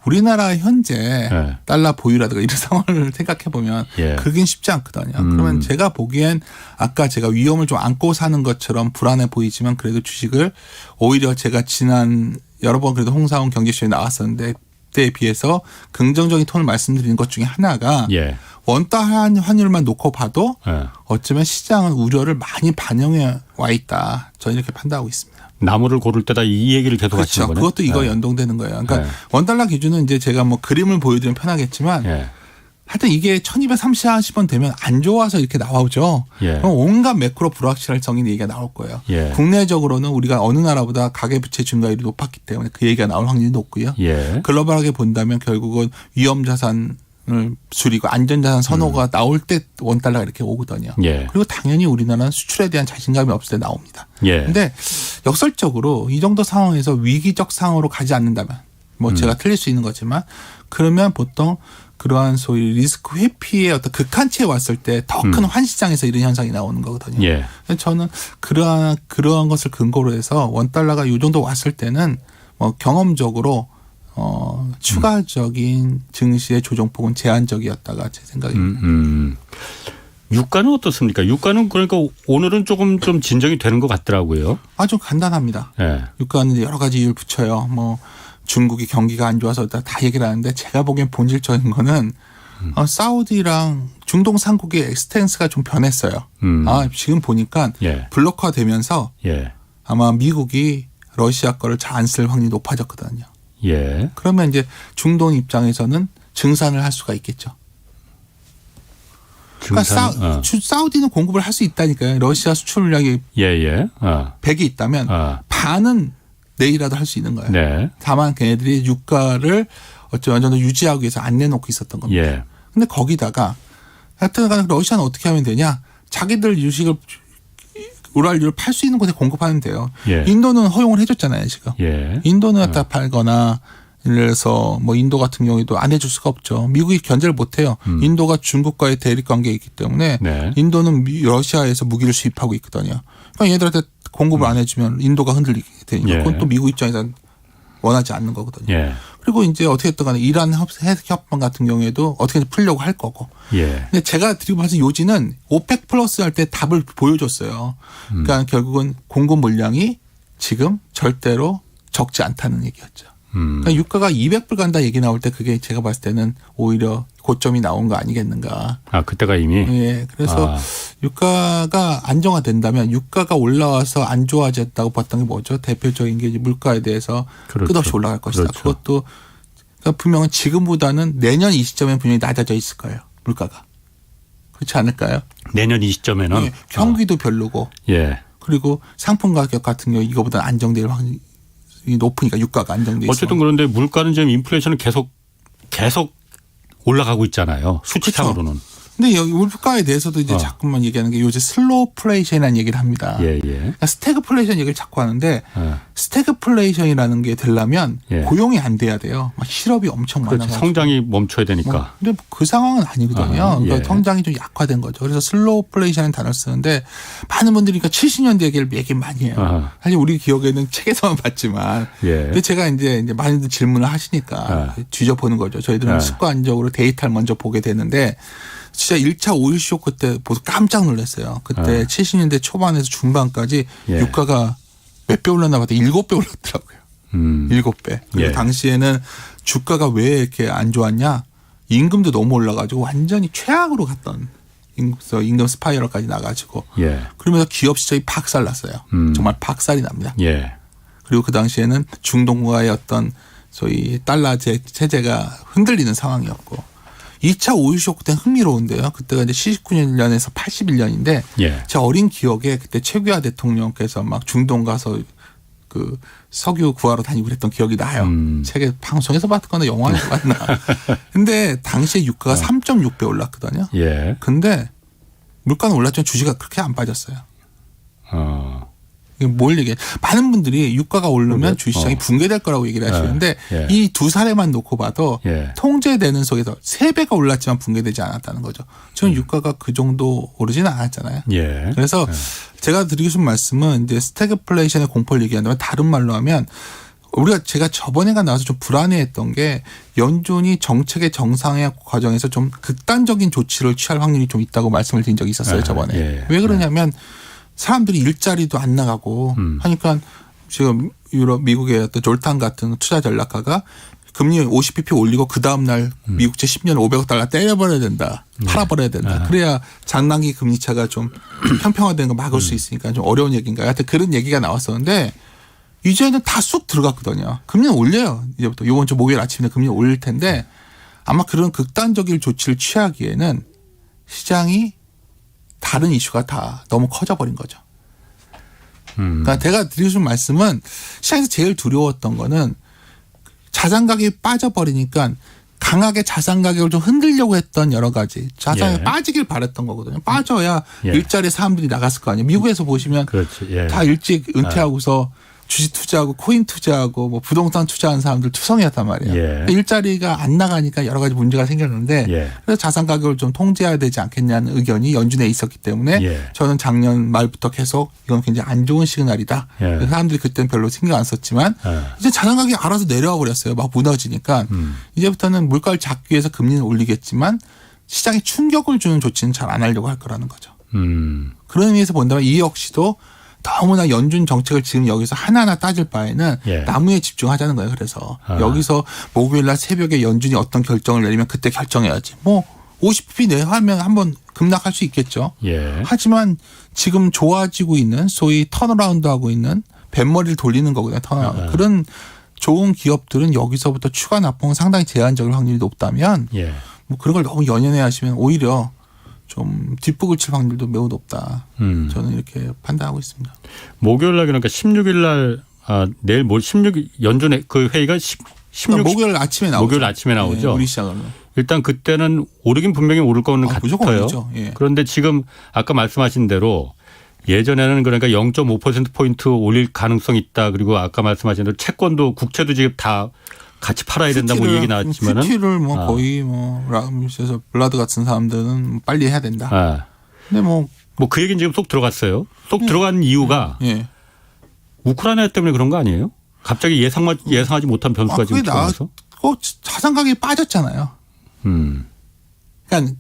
우리나라 현재 예. 달러 보유라든가 이런 상황을 생각해 보면 예. 그러긴 쉽지 않거든요. 그러면 제가 보기엔 아까 제가 위험을 좀 안고 사는 것처럼 불안해 보이지만 그래도 주식을 오히려 제가 지난 여러 번 그래도 홍사훈 경제쇼에 나왔었는데 그때에 비해서 긍정적인 톤을 말씀드리는 것 중에 하나가 예. 원달러 환율만 놓고 봐도 예. 어쩌면 시장은 우려를 많이 반영해 와 있다. 저는 이렇게 판단하고 있습니다. 나무를 고를 때다 이 얘기를 계속 그렇죠. 하시는 거네. 그것도 이거 예. 연동되는 거예요. 그러니까 예. 원달러 기준은 이제 제가 뭐 그림을 보여드리면 편하겠지만 예. 하여튼 이게 1230원 되면 안 좋아서 이렇게 나오죠. 예. 그럼 온갖 매크로 불확실성인 얘기가 나올 거예요. 예. 국내적으로는 우리가 어느 나라보다 가계부채 증가율이 높았기 때문에 그 얘기가 나올 확률이 높고요. 예. 글로벌하게 본다면 결국은 위험자산을 줄이고 안전자산 선호가 나올 때 원달러가 이렇게 오거든요. 예. 그리고 당연히 우리나라는 수출에 대한 자신감이 없을 때 나옵니다. 예. 근데 역설적으로 이 정도 상황에서 위기적 상황으로 가지 않는다면 뭐 제가 틀릴 수 있는 거지만 그러면 보통 그러한 소위 리스크 회피의 어떤 극한치에 왔을 때 더 큰 환시장에서 이런 현상이 나오는 거거든요. 예. 저는 그러한 것을 근거로 해서 원달러가 이 정도 왔을 때는 뭐 경험적으로 추가적인 증시의 조정폭은 제한적이었다가 제 생각입니다. 유가는 어떻습니까? 유가는 그러니까 오늘은 조금 좀 진정이 되는 것 같더라고요. 아주 간단합니다. 예. 유가는 이제 여러 가지 이유를 붙여요. 뭐 중국이 경기가 안 좋아서 다 얘기를 하는데 제가 보기엔 본질적인 거는 사우디랑 중동 삼국의 스탠스가 좀 변했어요. 지금 보니까 예. 블록화 되면서 예. 아마 미국이 러시아 거를 잘 안 쓸 확률이 높아졌거든요. 예. 그러면 이제 중동 입장에서는 증산을 할 수가 있겠죠. 그러니까 사우디는 공급을 할 수 있다니까요. 러시아 수출량이 예예. 100이 있다면 반은 내일이라도 할 수 있는 거예요. 네. 다만 걔네들이 유가를 어느 정도 유지하기 위해서 안 내놓고 있었던 겁니다. 예. 근데 거기다가 하여튼 러시아는 어떻게 하면 되냐. 자기들 유식을 우랄유를 팔 수 있는 곳에 공급하면 돼요. 예. 인도는 허용을 해줬잖아요. 지금. 예. 인도는 갖다 팔거나 예를 들어서 뭐 인도 같은 경우에도 안 해줄 수가 없죠. 미국이 견제를 못해요. 인도가 중국과의 대립 관계에 있기 때문에 네. 인도는 러시아에서 무기를 수입하고 있거든요. 그러니까 얘들한테 공급을 안 해주면 인도가 흔들리게 되니까 예. 그건 또 미국 입장에서는 원하지 않는 거거든요. 예. 그리고 이제 어떻게 했든 간에 이란 핵협상 같은 경우에도 어떻게 풀려고 할 거고. 예. 근데 제가 드리고 봐서 요지는 오펙 플러스 할 때 답을 보여줬어요. 그러니까 결국은 공급 물량이 지금 절대로 적지 않다는 얘기였죠. 그러니까 유가가 200불 간다 얘기 나올 때 그게 제가 봤을 때는 오히려 고점이 나온 거 아니겠는가. 그때가 이미. 예. 그래서 유가가 안정화된다면 유가가 올라와서 안 좋아졌다고 봤던 게 뭐죠? 대표적인 게 이제 물가에 대해서 그렇죠. 끝없이 올라갈 것이다. 그렇죠. 그것도 그러니까 분명은 지금보다는 내년 이 시점에 분명히 낮아져 있을 거예요. 물가가. 그렇지 않을까요? 내년 이 시점에는. 예. 경기도 별로고. 예. 그리고 상품 가격 같은 경우 이거보다 안정될 확률이 높으니까 유가가 안정돼 있어요. 어쨌든 그런데 물가는 지금 인플레이션은 계속 올라가고 있잖아요. 수치상으로는. 근데 여기 물가에 대해서도 이제 자꾸만 얘기하는 게 요새 슬로우플레이션이라는 얘기를 합니다. 예. 그러니까 스태그플레이션 얘기를 자꾸 하는데 스태그플레이션이라는 게 되려면 고용이 안 돼야 돼요. 막 실업이 엄청 많아가지고. 성장이 멈춰야 되니까. 근데 그 상황은 아니거든요. 그러니까 성장이 좀 약화된 거죠. 그래서 슬로우플레이션이라는 단어를 쓰는데 많은 분들이 그러니까 70년대 얘기 많이 해요. 사실 우리 기억에는 책에서만 봤지만. 근데 제가 이제 많이들 질문을 하시니까 뒤져보는 거죠. 저희들은 습관적으로 데이터를 먼저 보게 되는데 진짜 1차 오일 쇼크 때 보고 깜짝 놀랐어요. 그때 70년대 초반에서 중반까지 유가가 몇 배 올랐나 봤더니 7배 올랐더라고요. 7배. 그리고 당시에는 주가가 왜 이렇게 안 좋았냐. 임금도 너무 올라가지고 완전히 최악으로 갔던 임금 스파이럴까지 나가지고. 그러면서 기업 시장이 박살났어요. 정말 박살이 납니다. 그리고 그 당시에는 중동과의 어떤 소위 달러 체제가 흔들리는 상황이었고 2차 오일 쇼크 때는 흥미로운데요. 그때가 이제 79년에서 81년인데 예. 제 어린 기억에 그때 최규하 대통령께서 막 중동 가서 그 석유 구하러 다니고 그랬던 기억이 나요. 책에 방송에서 봤거나 영화에서 봤나. 근데 당시에 유가가 3.6배 올랐거든요. 예. 근데 물가는 올랐지만 주식이 그렇게 안 빠졌어요. 이게 뭘 얘기해? 많은 분들이 유가가 오르면 주식시장이 붕괴될 거라고 얘기를 하시는데 예. 이 두 사례만 놓고 봐도 예. 통제되는 속에서 3배가 올랐지만 붕괴되지 않았다는 거죠. 저는 유가가 그 정도 오르지는 않았잖아요. 예. 그래서 제가 드리고 싶은 말씀은 이제 스태그플레이션의 공포를 얘기한다면 다른 말로 하면 제가 저번에가 나와서 좀 불안해했던 게 연준이 정책의 정상화 과정에서 좀 극단적인 조치를 취할 확률이 좀 있다고 말씀을 드린 적이 있었어요. 저번에. 예. 왜 그러냐면 사람들이 일자리도 안 나가고 하니까 지금 미국의 어떤 졸탄 같은 투자 전략가가 금리 50bp 올리고 그 다음날 미국채 10년 500억 달러 때려버려야 된다. 팔아버려야 된다. 그래야 장단기 금리차가 좀 평평화되는 거 막을 수 있으니까 좀 어려운 얘기인가요? 하여튼 그런 얘기가 나왔었는데 이제는 다 쑥 들어갔거든요. 금리는 올려요. 이제부터 이번 주 목요일 아침에 금리 올릴 텐데 아마 그런 극단적인 조치를 취하기에는 시장이 다른 이슈가 다 너무 커져버린 거죠. 그러니까 제가 드리고 싶은 말씀은 시장에서 제일 두려웠던 거는 자산 가격이 빠져버리니까 강하게 자산 가격을 좀 흔들려고 했던 여러 가지 자산이 빠지길 바랬던 거거든요. 빠져야 일자리 사람들이 나갔을 거 아니에요. 미국에서 보시면 그렇지. 다 일찍 은퇴하고서 주식 투자하고 코인 투자하고 뭐 부동산 투자하는 사람들 투성이었단 말이에요. 일자리가 안 나가니까 여러 가지 문제가 생겼는데 그래서 자산 가격을 좀 통제해야 되지 않겠냐는 의견이 연준에 있었기 때문에 저는 작년 말부터 계속 이건 굉장히 안 좋은 시그널이다. 그래서 사람들이 그때는 별로 신경 안 썼지만 이제 자산 가격이 알아서 내려와 버렸어요. 막 무너지니까 이제부터는 물가를 잡기 위해서 금리는 올리겠지만 시장에 충격을 주는 조치는 잘 안 하려고 할 거라는 거죠. 그런 의미에서 본다면 이 역시도 너무나 연준 정책을 지금 여기서 하나하나 따질 바에는 나무에 집중하자는 거예요. 그래서 여기서 목요일 날 새벽에 연준이 어떤 결정을 내리면 그때 결정해야지. 뭐 50bp 내하면 한번 급락할 수 있겠죠. 하지만 지금 좋아지고 있는 소위 턴어라운드하고 있는 뱃머리를 돌리는 거거든요. 턴어라운드. 그런 좋은 기업들은 여기서부터 추가 납품은 상당히 제한적일 확률이 높다면 뭐 그런 걸 너무 연연해 하시면 오히려 좀 뒷북을 칠 확률도 매우 높다. 저는 이렇게 판단하고 있습니다. 목요일 날 그러니까 16일 날 내일 16일 연준의 그 회의가 16 그러니까 목요일 아침에 나오죠. 목요일 아침에 나오죠. 네, 우리 시장은. 일단 그때는 오르긴 분명히 오를 거는 같아요. 그런데 지금 아까 말씀하신 대로 예전에는 그러니까 0.5%포인트 올릴 가능성이 있다. 그리고 아까 말씀하신 대로 채권도 국채도 지금 다 같이 팔아야 된다 뭐 얘기 나왔지만은 QT를 뭐 거의 뭐 라면서 블라드 같은 사람들은 빨리 해야 된다. 근데 뭐 그 얘기는 지금 속 들어갔어요. 속 들어간 이유가 우크라이나 때문에 그런 거 아니에요? 갑자기 예상하지 못한 변수가 지금 들어가서 자산 가격이 빠졌잖아요. 그러니까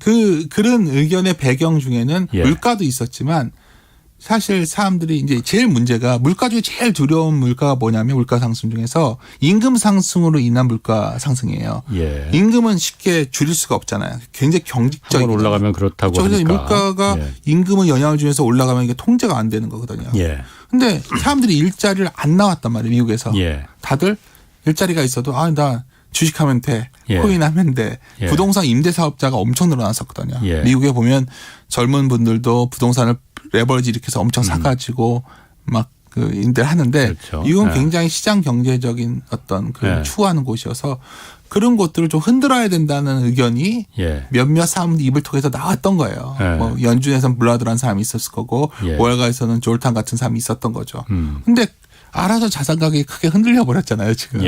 그런 의견의 배경 중에는 물가도 있었지만 사실 사람들이 이제 제일 문제가 물가 중에 제일 두려운 물가가 뭐냐면 물가 상승 중에서 임금 상승으로 인한 물가 상승이에요. 임금은 쉽게 줄일 수가 없잖아요. 굉장히 경직적인. 한번 올라가면 그렇다고 그래서 하니까. 물가가 임금은 영향을 주면서 올라가면 이게 통제가 안 되는 거거든요. 근데 사람들이 일자리를 안 나왔단 말이에요. 미국에서. 다들 일자리가 있어도 나 주식하면 돼. 코인하면 돼. 부동산 임대사업자가 엄청 늘어났었거든요. 미국에 보면 젊은 분들도 부동산을 레버리지 이렇게 해서 엄청 사가지고 막 그 임대를 하는데 이건 굉장히 시장 경제적인 어떤 그 추구하는 곳이어서 그런 것들을 좀 흔들어야 된다는 의견이 몇몇 사람들 입을 통해서 나왔던 거예요. 뭐 연준에서는 블라드라는 사람이 있었을 거고 월가에서는 졸탄 같은 사람이 있었던 거죠. 근데 알아서 자산 가격이 크게 흔들려 버렸잖아요. 지금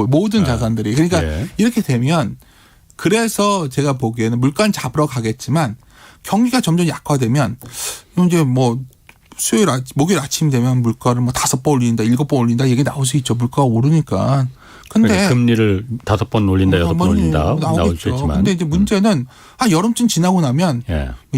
모든 자산들이. 그러니까 이렇게 되면 그래서 제가 보기에는 물가는 잡으러 가겠지만 경기가 점점 약화되면 이제 뭐 목요일 아침 되면 물가를 뭐 5번 올린다, 7번 올린다 얘기 나올 수 있죠. 물가가 오르니까. 근데 그러니까 금리를 5번 올린다, 6번 올린다 나올 수 있지만. 근데 이제 문제는 한 여름쯤 지나고 나면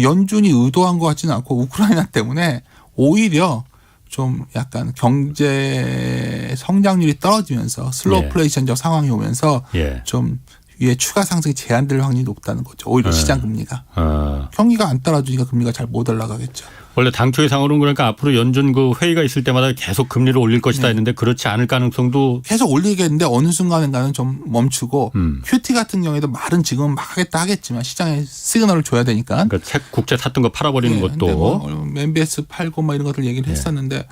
연준이 의도한 것 같지는 않고 우크라이나 때문에 오히려 좀 약간 경제 성장률이 떨어지면서 슬로플레이션적 상황이 오면서 좀 위에 추가 상승이 제한될 확률이 높다는 거죠. 오히려 시장 금리가. 경기가 안 따라주니까 금리가 잘 못 올라가겠죠. 원래 당초 예상으로는 그러니까 앞으로 연준 그 회의가 있을 때마다 계속 금리를 올릴 것이다 네. 했는데 그렇지 않을 가능성도 계속 올리겠는데 어느 순간인가는 좀 멈추고 QT 같은 경우에도 말은 지금 막 하겠다 하겠지만 시장에 시그널을 줘야 되니까. 그러니까 국채 샀던 거 팔아버리는 네, 것도. 뭐 MBS 팔고 뭐 이런 것들 얘기를 했었는데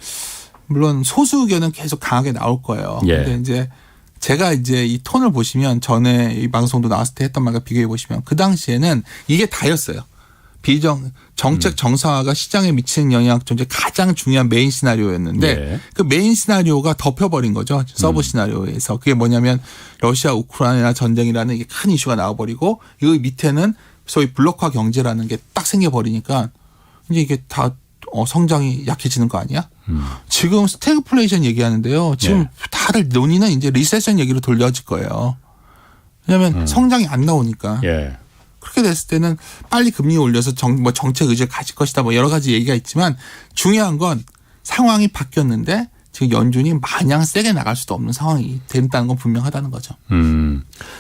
물론 소수 의견은 계속 강하게 나올 거예요. 예. 근데 이제 제가 이제 이 톤을 보시면 전에 이 방송도 나왔을 때 했던 말과 비교해 보시면 그 당시에는 이게 다였어요. 정책 정상화가 시장에 미치는 영향 중 가장 중요한 메인 시나리오였는데 예. 그 메인 시나리오가 덮여버린 거죠. 서브 시나리오에서. 그게 뭐냐면 러시아 우크라이나 전쟁이라는 이게 큰 이슈가 나와버리고 이 밑에는 소위 블록화 경제라는 게 딱 생겨버리니까 이제 이게 다 성장이 약해지는 거 아니야? 지금 스태그플레이션 얘기하는데요. 지금 예. 다들 논의는 이제 리세션 얘기로 돌려질 거예요. 왜냐하면 성장이 안 나오니까. 예. 그렇게 됐을 때는 빨리 금리 올려서 정책 의지를 가질 것이다. 뭐 여러 가지 얘기가 있지만 중요한 건 상황이 바뀌었는데 지금 연준이 마냥 세게 나갈 수도 없는 상황이 된다는 건 분명하다는 거죠.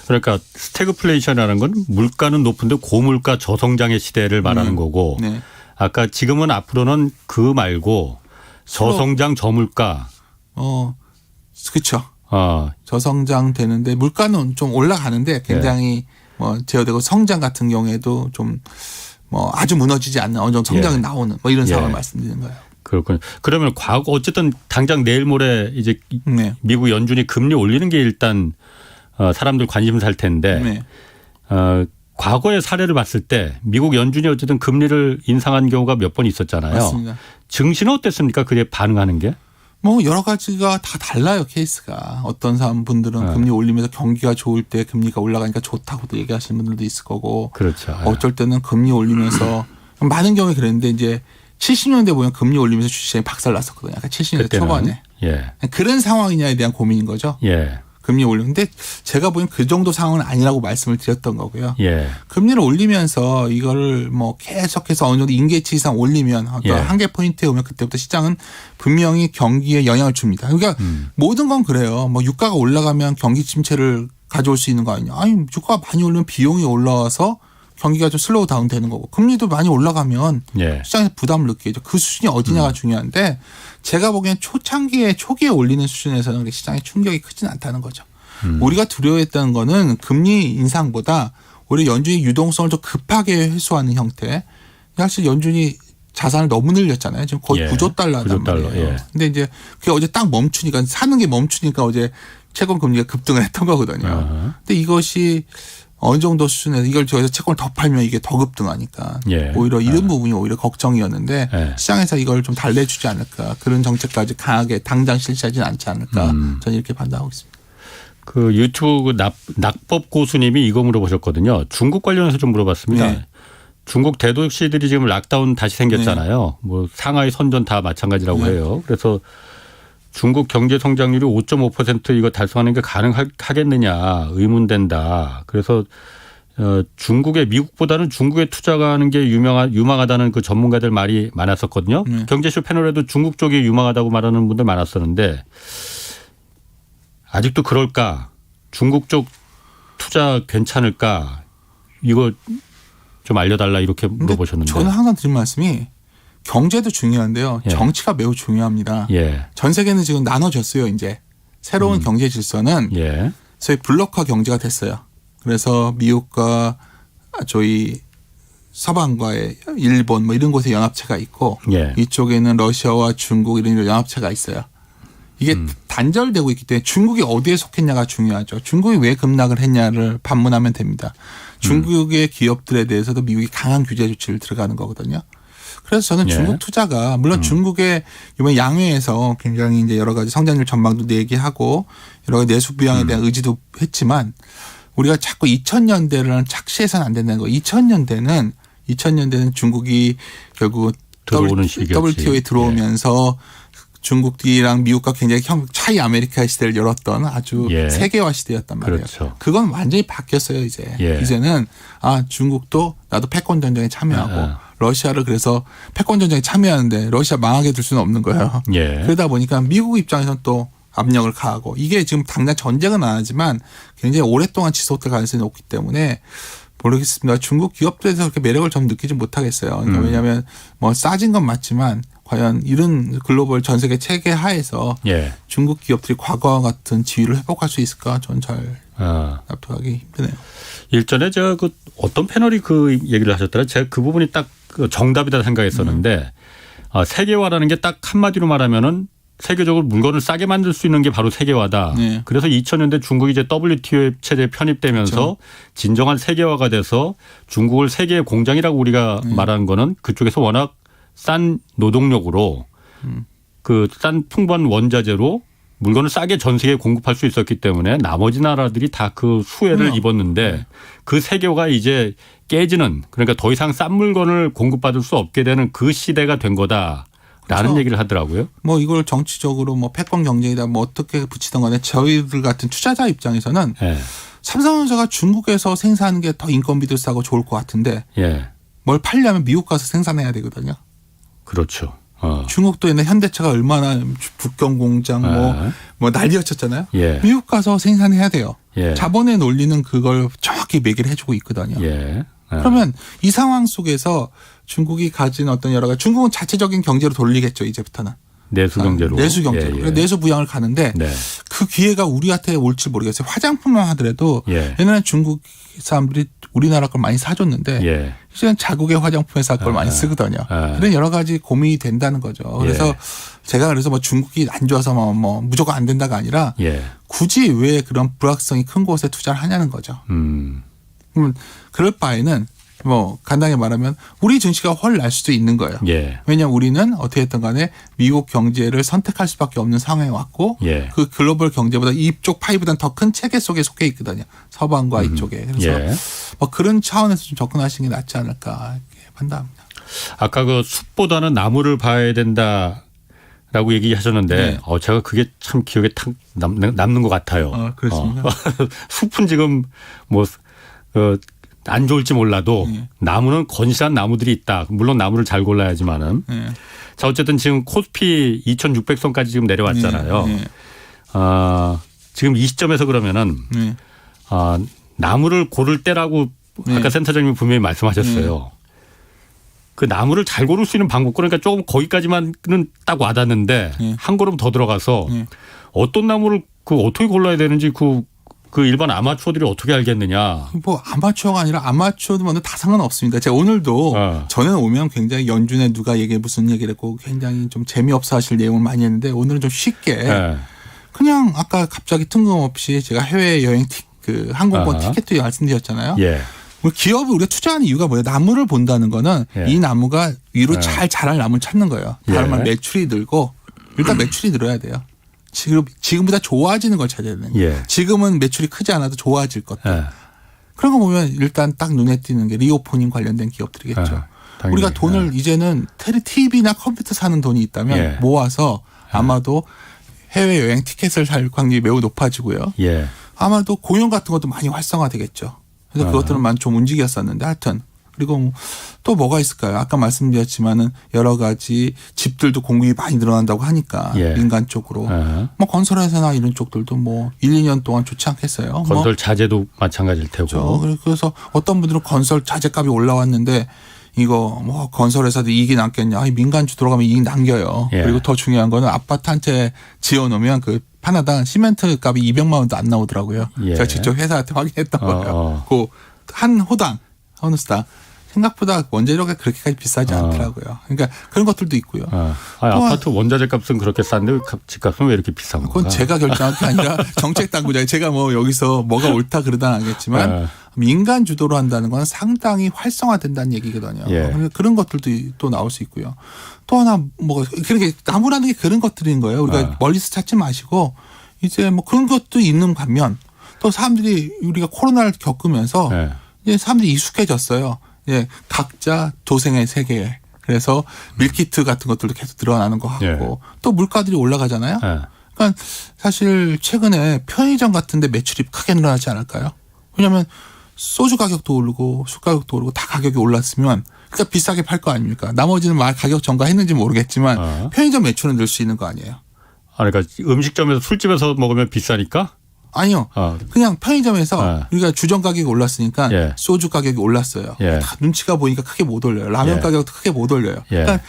그러니까 스태그플레이션이라는 건 물가는 높은데 고물가 저성장의 시대를 말하는 거고 네. 아까 지금은 앞으로는 그 말고 저성장 저물가. 그렇죠. 저성장 되는데 물가는 좀 올라가는데 굉장히 뭐 제어되고 성장 같은 경우에도 좀 뭐 아주 무너지지 않는 어느 정도 성장이 나오는 뭐 이런 상황을 말씀드리는 거예요. 그렇군요. 그러면 과거 어쨌든 당장 내일 모레 이제 네. 미국 연준이 금리 올리는 게 일단 사람들 관심사일 텐데 네. 과거의 사례를 봤을 때 미국 연준이 어쨌든 금리를 인상한 경우가 몇 번 있었잖아요. 맞습니다. 증시는 어땠습니까? 그게 반응하는 게? 뭐 여러 가지가 다 달라요, 케이스가. 어떤 사람분들은 금리 올리면서 경기가 좋을 때 금리가 올라가니까 좋다고도 얘기하시는 분들도 있을 거고. 그렇죠. 어쩔 때는 금리 올리면서 많은 경우에 그랬는데 이제 70년대 보면 금리 올리면서 주식시장이 박살났었거든요. 약간 70년대 초반에. 예. 그런 상황이냐에 대한 고민인 거죠. 예. 금리 올리는데 제가 보기엔 그 정도 상황은 아니라고 말씀을 드렸던 거고요. 예. 금리를 올리면서 이거를 뭐 계속해서 어느 정도 임계치 이상 올리면 어떤 한계 포인트에 오면 그때부터 시장은 분명히 경기에 영향을 줍니다. 그러니까 모든 건 그래요. 뭐 유가가 올라가면 경기 침체를 가져올 수 있는 거 아니냐. 아니 유가가 많이 올리면 비용이 올라와서 경기가 좀 슬로우 다운 되는 거고 금리도 많이 올라가면 시장에서 부담을 느끼죠. 그 수준이 어디냐가 중요한데 제가 보기엔 초기에 올리는 수준에서는 시장의 충격이 크진 않다는 거죠. 우리가 두려워했던 거는 금리 인상보다 오히려 연준이 유동성을 좀 급하게 회수하는 형태. 사실 연준이 자산을 너무 늘렸잖아요. 지금 거의 9조 달러란 말이에요. 근데 이제 그게 어제 딱 멈추니까 사는 게 멈추니까 어제 채권 금리가 급등을 했던 거거든요. 근데 이것이 어느 정도 수준에서 이걸 저희가 채권을 더 팔면 이게 더 급등하니까 오히려 이런 부분이 오히려 걱정이었는데 시장에서 이걸 좀 달래주지 않을까 그런 정책까지 강하게 당장 실시하지는 않지 않을까 저는 이렇게 판단하고 있습니다. 그 유튜브 낙법 고수님이 이거 물어보셨거든요. 중국 관련해서 좀 물어봤습니다. 네. 중국 대도시들이 지금 락다운 다시 생겼잖아요. 뭐 상하이 선전 다 마찬가지라고 해요. 그래서 중국 경제 성장률이 5.5% 이거 달성하는 게 가능하겠느냐 의문된다. 그래서 중국의 미국보다는 중국에 투자하는 게 유망하다는 그 전문가들 말이 많았었거든요. 경제쇼 패널에도 중국 쪽이 유망하다고 말하는 분들 많았었는데 아직도 그럴까? 중국 쪽 투자 괜찮을까? 이거 좀 알려달라 이렇게 물어보셨는데. 저는 항상 드린 말씀이 경제도 중요한데요. 정치가 매우 중요합니다. 전 세계는 지금 나눠졌어요. 이제 새로운 경제 질서는 소위 블록화 경제가 됐어요. 그래서 미국과 저희 서방과의 일본 뭐 이런 곳에 연합체가 있고 이쪽에는 러시아와 중국 이런 연합체가 있어요. 이게 단절되고 있기 때문에 중국이 어디에 속했냐가 중요하죠. 중국이 왜 급락을 했냐를 반문하면 됩니다. 중국의 기업들에 대해서도 미국이 강한 규제 조치를 들어가는 거거든요. 그래서 저는 중국 투자가 물론 중국의 이번 양회에서 굉장히 이제 여러 가지 성장률 전망도 내기하고 여러 가지 내수 부양에 대한 의지도 했지만 우리가 자꾸 2000년대를 착시해서는 안 된다는 거. 2000년대는 중국이 결국 WTO에 들어오면서 중국이랑 미국과 굉장히 차이 아메리카 시대를 열었던 아주 세계화 시대였단 말이에요. 그건 완전히 바뀌었어요 이제. 이제는 중국도 나도 패권 전쟁에 참여하고 러시아를 그래서 패권 전쟁에 참여하는데 러시아 망하게 둘 수는 없는 거예요. 그러다 보니까 미국 입장에서는 또 압력을 가하고 이게 지금 당장 전쟁은 안 하지만 굉장히 오랫동안 지속될 가능성이 높기 때문에 모르겠습니다. 중국 기업들에서 그렇게 매력을 좀 느끼지 못하겠어요. 그러니까 왜냐하면 뭐 싸진 건 맞지만 과연 이런 글로벌 전 세계 체계 하에서 예. 중국 기업들이 과거와 같은 지위를 회복할 수 있을까? 저는 잘 납득하기 힘드네요. 일전에 제가 그 어떤 패널이 그 얘기를 하셨더라. 제가 그 부분이 딱 그 정답이다 생각했었는데 세계화라는 게 딱 한마디로 말하면은 세계적으로 물건을 싸게 만들 수 있는 게 바로 세계화다. 네. 그래서 2000년대 중국이 이제 WTO 체제에 편입되면서 그렇죠. 진정한 세계화가 돼서 중국을 세계의 공장이라고 우리가 말하는 거는 그쪽에서 워낙 싼 노동력으로 그 싼 풍부한 원자재로 물건을 싸게 전 세계에 공급할 수 있었기 때문에 나머지 나라들이 다 그 수혜를 입었는데 그 세계화가 이제 깨지는 그러니까 더 이상 싼 물건을 공급받을 수 없게 되는 그 시대가 된 거다라는 그렇죠. 얘기를 하더라고요. 뭐 이걸 정치적으로 뭐 패권 경쟁이다 뭐 어떻게 붙이던 간에 저희들 같은 투자자 입장에서는 예. 삼성전자가 중국에서 생산하는 게 더 인건비도 싸고 좋을 것 같은데 예. 뭘 팔려면 미국 가서 생산해야 되거든요. 그렇죠. 중국도 옛날 현대차가 얼마나 북경 공장 뭐 난리였었잖아요. 예. 미국 가서 생산해야 돼요. 예. 자본의 논리는 그걸 정확히 매개를 해주고 있거든요. 예. 그러면 이 상황 속에서 중국이 가진 어떤 여러 가지 중국은 자체적인 경제로 돌리겠죠 이제부터는. 내수 경제로. 내수 경제로. 예. 예. 내수 부양을 가는데 네. 그 기회가 우리한테 올지 모르겠어요. 화장품만 하더라도 예. 옛날에 중국 사람들이 우리나라 걸 많이 사줬는데 예. 이제는 자국의 화장품 회사 걸 많이 쓰거든요. 그런 여러 가지 고민이 된다는 거죠. 그래서 제가 그래서 뭐 중국이 안 좋아서 뭐 무조건 안 된다가 아니라 예. 굳이 왜 그런 불확성이 큰 곳에 투자를 하냐는 거죠. 그러면 그럴 바에는 뭐 간단히 말하면 우리 증시가 헐 날 수도 있는 거예요. 예. 왜냐하면 우리는 어떻게 했던 간에 미국 경제를 선택할 수밖에 없는 상황에 왔고 예. 그 글로벌 경제보다 이쪽 파이보다는 더 큰 체계 속에 속해 있거든요. 서방과 이쪽에. 그래서 예. 뭐 그런 차원에서 좀 접근하시는 게 낫지 않을까 이렇게 판단합니다. 아까 그 숲보다는 나무를 봐야 된다라고 얘기하셨는데 네. 제가 그게 참 기억에 탁 남는 것 같아요. 그렇습니다. 숲은 지금 뭐 안 좋을지 몰라도 나무는 건실한 나무들이 있다. 물론 나무를 잘 골라야지만은. 네. 자 어쨌든 지금 코스피 2,600선까지 지금 내려왔잖아요. 네. 지금 이 시점에서 그러면은 네. 나무를 고를 때라고 아까 센터장님이 분명히 말씀하셨어요. 그 나무를 잘 고를 수 있는 방법 그러니까 조금 거기까지만은 딱 와닿는데 한 걸음 더 들어가서 어떤 나무를 그 어떻게 골라야 되는지 그 일반 아마추어들이 어떻게 알겠느냐. 뭐 아마추어가 아니라 아마추어도 뭐 다 상관없습니다. 제가 오늘도 전에는 오면 굉장히 연준에 누가 무슨 얘기를 했고 굉장히 좀 재미없어 하실 내용을 많이 했는데 오늘은 좀 쉽게 그냥 아까 갑자기 뜬금없이 제가 해외여행 그 항공권 티켓도 말씀드렸잖아요. 예. 기업을 우리가 투자하는 이유가 뭐예요? 나무를 본다는 거는 이 나무가 위로 잘 자랄 나무를 찾는 거예요. 다른 말 매출이 늘고 일단 매출이 늘어야 돼요. 지금보다 좋아지는 걸 찾아야 되는 거예요. 지금은 매출이 크지 않아도 좋아질 것들. 그런 거 보면 일단 딱 눈에 띄는 게 리오포닝 관련된 기업들이겠죠. 우리가 돈을 이제는 TV나 컴퓨터 사는 돈이 있다면 모아서 아마도 해외여행 티켓을 살 확률이 매우 높아지고요. 아마도 공연 같은 것도 많이 활성화되겠죠. 그래서 그것들은 좀 움직였었는데 하여튼 그리고 또 뭐가 있을까요? 아까 말씀드렸지만은 여러 가지 집들도 공급이 많이 늘어난다고 하니까 민간 쪽으로 뭐 건설회사나 이런 쪽들도 뭐 1, 2년 동안 좋지 않겠어요? 건설 자재도 마찬가지일 테고. 그렇죠. 그래서 어떤 분들은 건설 자재값이 올라왔는데 이거 뭐 건설회사도 이익이 남겠냐? 민간주 들어가면 이익 남겨요. 그리고 더 중요한 거는 아파트 한 채 지어놓으면 그 하나당 시멘트 값이 200만 원도 안 나오더라고요. 제가 직접 회사한테 확인했던 거예요. 그 한 호당 어느 수당 생각보다 원재료가 그렇게까지 비싸지 않더라고요. 그러니까 그런 것들도 있고요. 아파트 원자재 값은 그렇게 싼데 집값은 왜 이렇게 비싼 건가? 그건 제가 결정할 게 아니라 정책 당국자 제가 뭐 여기서 뭐가 옳다 그러다는 알겠지만 민간 주도로 한다는 건 상당히 활성화된다는 얘기거든요. 그런 것들도 또 나올 수 있고요. 또 하나 뭐 그렇게 나무라는 게 그런 것들인 거예요. 우리가 멀리서 찾지 마시고 이제 뭐 그런 것도 있는 반면 또 사람들이 우리가 코로나를 겪으면서 이제 사람들이 익숙해졌어요. 각자 도생의 세계에. 그래서 밀키트 같은 것들도 계속 늘어나는 것 같고 또 물가들이 올라가잖아요. 그러니까 사실 최근에 편의점 같은 데 매출이 크게 늘어나지 않을까요? 왜냐하면 소주 가격도 오르고 술 가격도 오르고 다 가격이 올랐으면 그러니까 비싸게 팔 거 아닙니까? 나머지는 가격 전가했는지 모르겠지만 편의점 매출은 늘 수 있는 거 아니에요? 그러니까 음식점에서 술집에서 먹으면 비싸니까? 아니요. 그냥 편의점에서 우리가 주전 가격이 올랐으니까 예. 소주 가격이 올랐어요. 예. 다 눈치가 보니까 크게 못 올려요. 라면 예. 가격도 크게 못 올려요. 예. 그러니까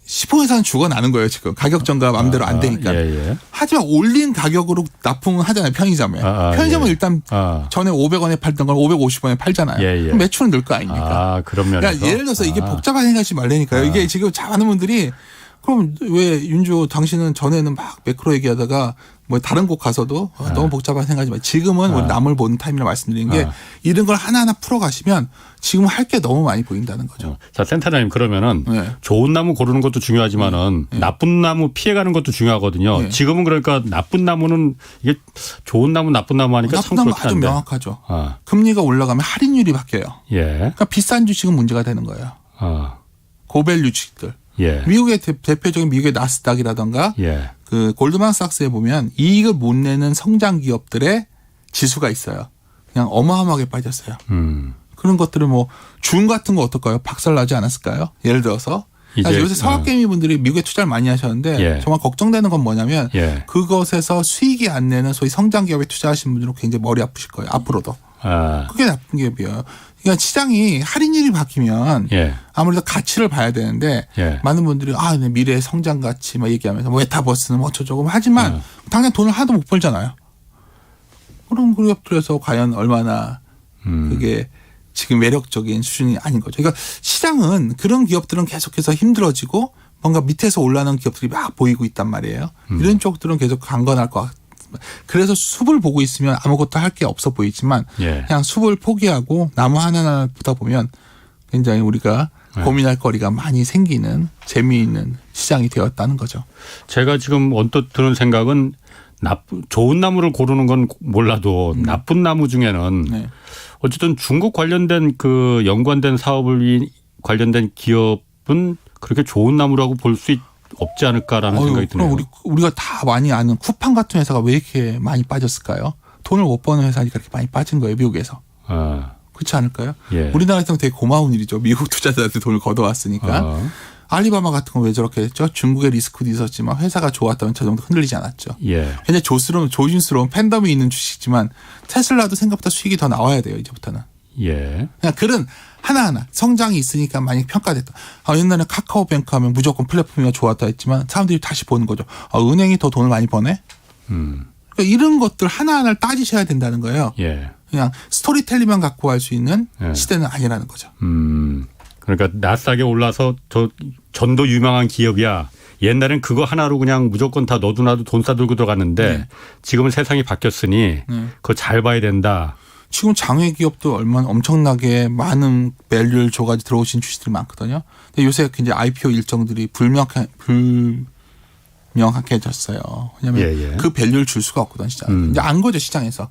시중에서는 죽어나는 거예요. 지금 가격 전가 마음대로 안 되니까. 예. 하지만 올린 가격으로 납품을 하잖아요. 편의점에. 편의점은 예. 일단 전에 500원에 팔던 걸 550원에 팔잖아요. 예. 그럼 매출은 늘 거 아닙니까? 그런 면에서. 그러니까 예를 들어서 이게 복잡한 생각하지 말라니까요. 이게 지금 많은 분들이 그럼 왜 윤주 당신은 전에는 막 매크로 얘기하다가 뭐 다른 곳 가서도 너무 복잡한 생각하지 마. 지금은 우리 남을 보는 타임이라 말씀드리는 게 이런 걸 하나하나 풀어가시면 지금 할 게 너무 많이 보인다는 거죠. 자, 센터장님 그러면은 좋은 나무 고르는 것도 중요하지만은 나쁜 나무 피해가는 것도 중요하거든요. 지금은 그러니까 나쁜 나무는 이게 좋은 나무 나쁜 나무 하니까 나쁜 참 나무 그렇긴 아주 한데. 명확하죠. 금리가 올라가면 할인율이 바뀌어요. 예. 그러니까 비싼 주식은 문제가 되는 거예요. 고밸류 주식들. 예. 미국의 대표적인 미국의 나스닥이라든가 그 골드만삭스에 보면 이익을 못 내는 성장 기업들의 지수가 있어요. 그냥 어마어마하게 빠졌어요. 그런 것들은 뭐 줌 같은 거 어떨까요? 박살나지 않았을까요? 예를 들어서 요새 서학개미 분들이 미국에 투자를 많이 하셨는데 정말 걱정되는 건 뭐냐면 그것에서 수익이 안 내는 소위 성장 기업에 투자하신 분들은 굉장히 머리 아프실 거예요. 앞으로도. 그게 나쁜 기업이에요. 그러니까 시장이 할인율이 바뀌면 아무래도 가치를 봐야 되는데 많은 분들이 네, 미래의 성장 가치 막 얘기하면서 뭐 메타버스는 뭐 어쩌고 하지만 당장 돈을 하나도 못 벌잖아요. 그런 기업들에서 과연 얼마나 그게 지금 매력적인 수준이 아닌 거죠. 그러니까 시장은 그런 기업들은 계속해서 힘들어지고 뭔가 밑에서 올라오는 기업들이 막 보이고 있단 말이에요. 이런 쪽들은 계속 강건할 것 같아요. 그래서 숲을 보고 있으면 아무것도 할 게 없어 보이지만 그냥 숲을 포기하고 나무 하나하나 보다 보면 굉장히 우리가 고민할 거리가 많이 생기는 재미있는 시장이 되었다는 거죠. 제가 지금 언뜻 드는 생각은 좋은 나무를 고르는 건 몰라도 나쁜 나무 중에는 어쨌든 중국 관련된 그 연관된 사업을 관련된 기업은 그렇게 좋은 나무라고 볼 수 없지 않을까라는 생각이 드네요. 그럼 우리가 다 많이 아는 쿠팡 같은 회사가 왜 이렇게 많이 빠졌을까요? 돈을 못 버는 회사니까 그렇게 많이 빠진 거예요, 미국에서. 그렇지 않을까요? 우리나라에서는 되게 고마운 일이죠. 미국 투자자한테 돈을 걷어왔으니까. 알리바바 같은 건 왜 저렇게 했죠? 중국의 리스크도 있었지만 회사가 좋았다면 저 정도 흔들리지 않았죠. 굉장히 조심스러운 팬덤이 있는 주식이지만 테슬라도 생각보다 수익이 더 나와야 돼요, 이제부터는. 그냥 그런 하나하나 성장이 있으니까 많이 평가됐다. 옛날에 카카오뱅크 하면 무조건 플랫폼이 좋았다 했지만 사람들이 다시 보는 거죠. 은행이 더 돈을 많이 버네? 그러니까 이런 것들 하나하나를 따지셔야 된다는 거예요. 그냥 스토리텔링만 갖고 할 수 있는 시대는 아니라는 거죠. 그러니까 나스닥에 올라서 전도 유명한 기업이야. 옛날엔 그거 하나로 그냥 무조건 다 너도 나도 돈 싸들고 들어갔는데 지금은 세상이 바뀌었으니 그거 잘 봐야 된다. 지금 장외 기업도 얼마나 엄청나게 많은 밸류를 줘가지고 들어오신 주식들이 많거든요. 근데 요새 굉장히 IPO 일정들이 불명확해졌어요. 왜냐하면 그 밸류를 줄 수가 없거든요. 시장. 이제 안 거죠, 시장에서.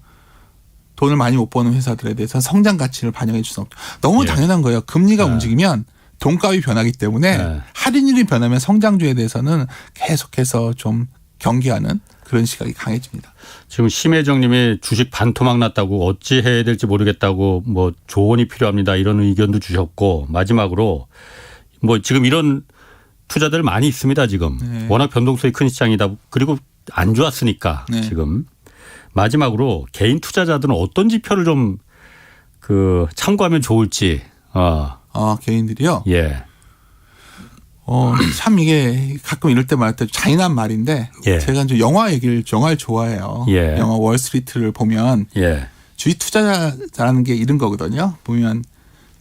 돈을 많이 못 버는 회사들에 대해서 성장 가치를 반영해 줄 수 없죠. 너무 당연한 거예요. 금리가 움직이면 돈값이 변하기 때문에 할인율이 변하면 성장주에 대해서는 계속해서 좀 경계하는 그런 시각이 강해집니다. 지금 심혜정님이 주식 반토막 났다고 어찌 해야 될지 모르겠다고 뭐 조언이 필요합니다. 이런 의견도 주셨고 마지막으로 뭐 지금 이런 투자들 많이 있습니다. 지금 워낙 변동성이 큰 시장이다. 그리고 안 좋았으니까 지금 마지막으로 개인 투자자들은 어떤 지표를 좀 참고하면 좋을지. 개인들이요? 참 이게 가끔 이럴 때 말할 때 잔인한 말인데 제가 이제 영화를 좋아해요. 영화 월스트리트를 보면 주식 투자자라는 게 이런 거거든요. 보면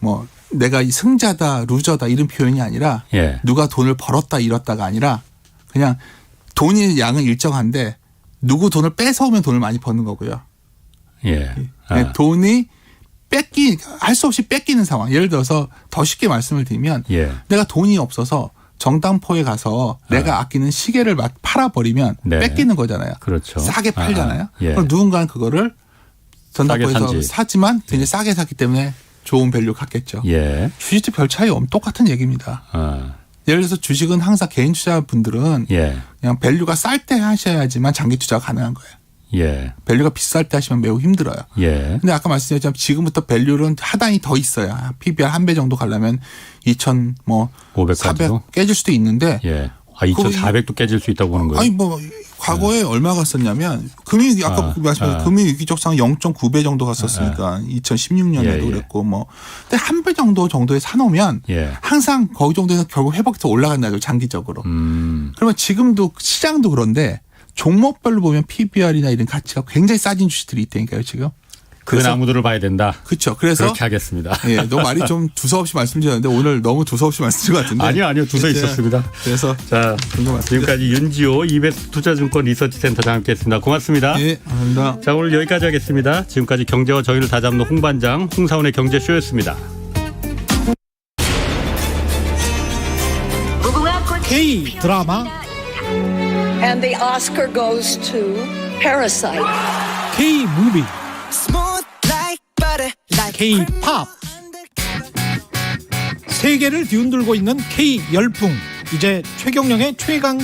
뭐 내가 승자다 루저다 이런 표현이 아니라 누가 돈을 벌었다 잃었다가 아니라 그냥 돈의 양은 일정한데 누구 돈을 뺏어오면 돈을 많이 버는 거고요. 돈이 할 수 없이 뺏기는 상황. 예를 들어서 더 쉽게 말씀을 드리면 내가 돈이 없어서 정당포에 가서 내가 아끼는 시계를 팔아버리면 뺏기는 거잖아요. 그렇죠. 싸게 팔잖아요. 그럼 누군가는 그거를 전당포에서 사지만 굉장히 싸게 샀기 때문에 좋은 밸류 갖겠죠. 주식도 별 차이 없는 똑같은 얘기입니다. 예를 들어서 주식은 항상 개인 투자분들은 그냥 밸류가 쌀 때 하셔야지만 장기 투자가 가능한 거예요. 밸류가 비쌀 때 하시면 매우 힘들어요. 근데 아까 말씀드렸지만 지금부터 밸류는 하단이 더 있어요. PBR 한 배 정도 가려면 2,400 깨질 수도 있는데 아, 2,400도 깨질 수 있다고 보는 거예요? 아니 뭐 과거에 얼마 갔었냐면 금융 아까 말씀하신 금융위기적상 0.9배 정도 갔었으니까 2016년에도 그랬고 뭐 근데 한 배 정도에 사놓으면 항상 거기 정도에서 결국 회복해서 올라간다죠 장기적으로. 그러면 지금도 시장도 그런데 종목별로 보면 PBR이나 이런 가치가 굉장히 싸진 주식들이 있다니까요 지금. 그 나무들을 봐야 된다. 그렇죠. 그래서 그렇게 하겠습니다. 예, 너무 말이 좀 두서없이 말씀드렸는데 오늘 너무 두서없이 말씀드린 것 같은데. 아니요, 두서 있었습니다. 그래서 자, 지금까지 윤지호 이베스트 투자증권 리서치센터장 함께했습니다. 고맙습니다. 예, 감사합니다. 자, 오늘 여기까지 하겠습니다. 지금까지 경제와 저희를 다잡는 홍반장 홍사원의 경제쇼였습니다. K 드라마 And the Oscar goes to Parasite. K 무비 K 팝 세계를 뒤흔들고 있는 K 열풍 이제 최경영의 최강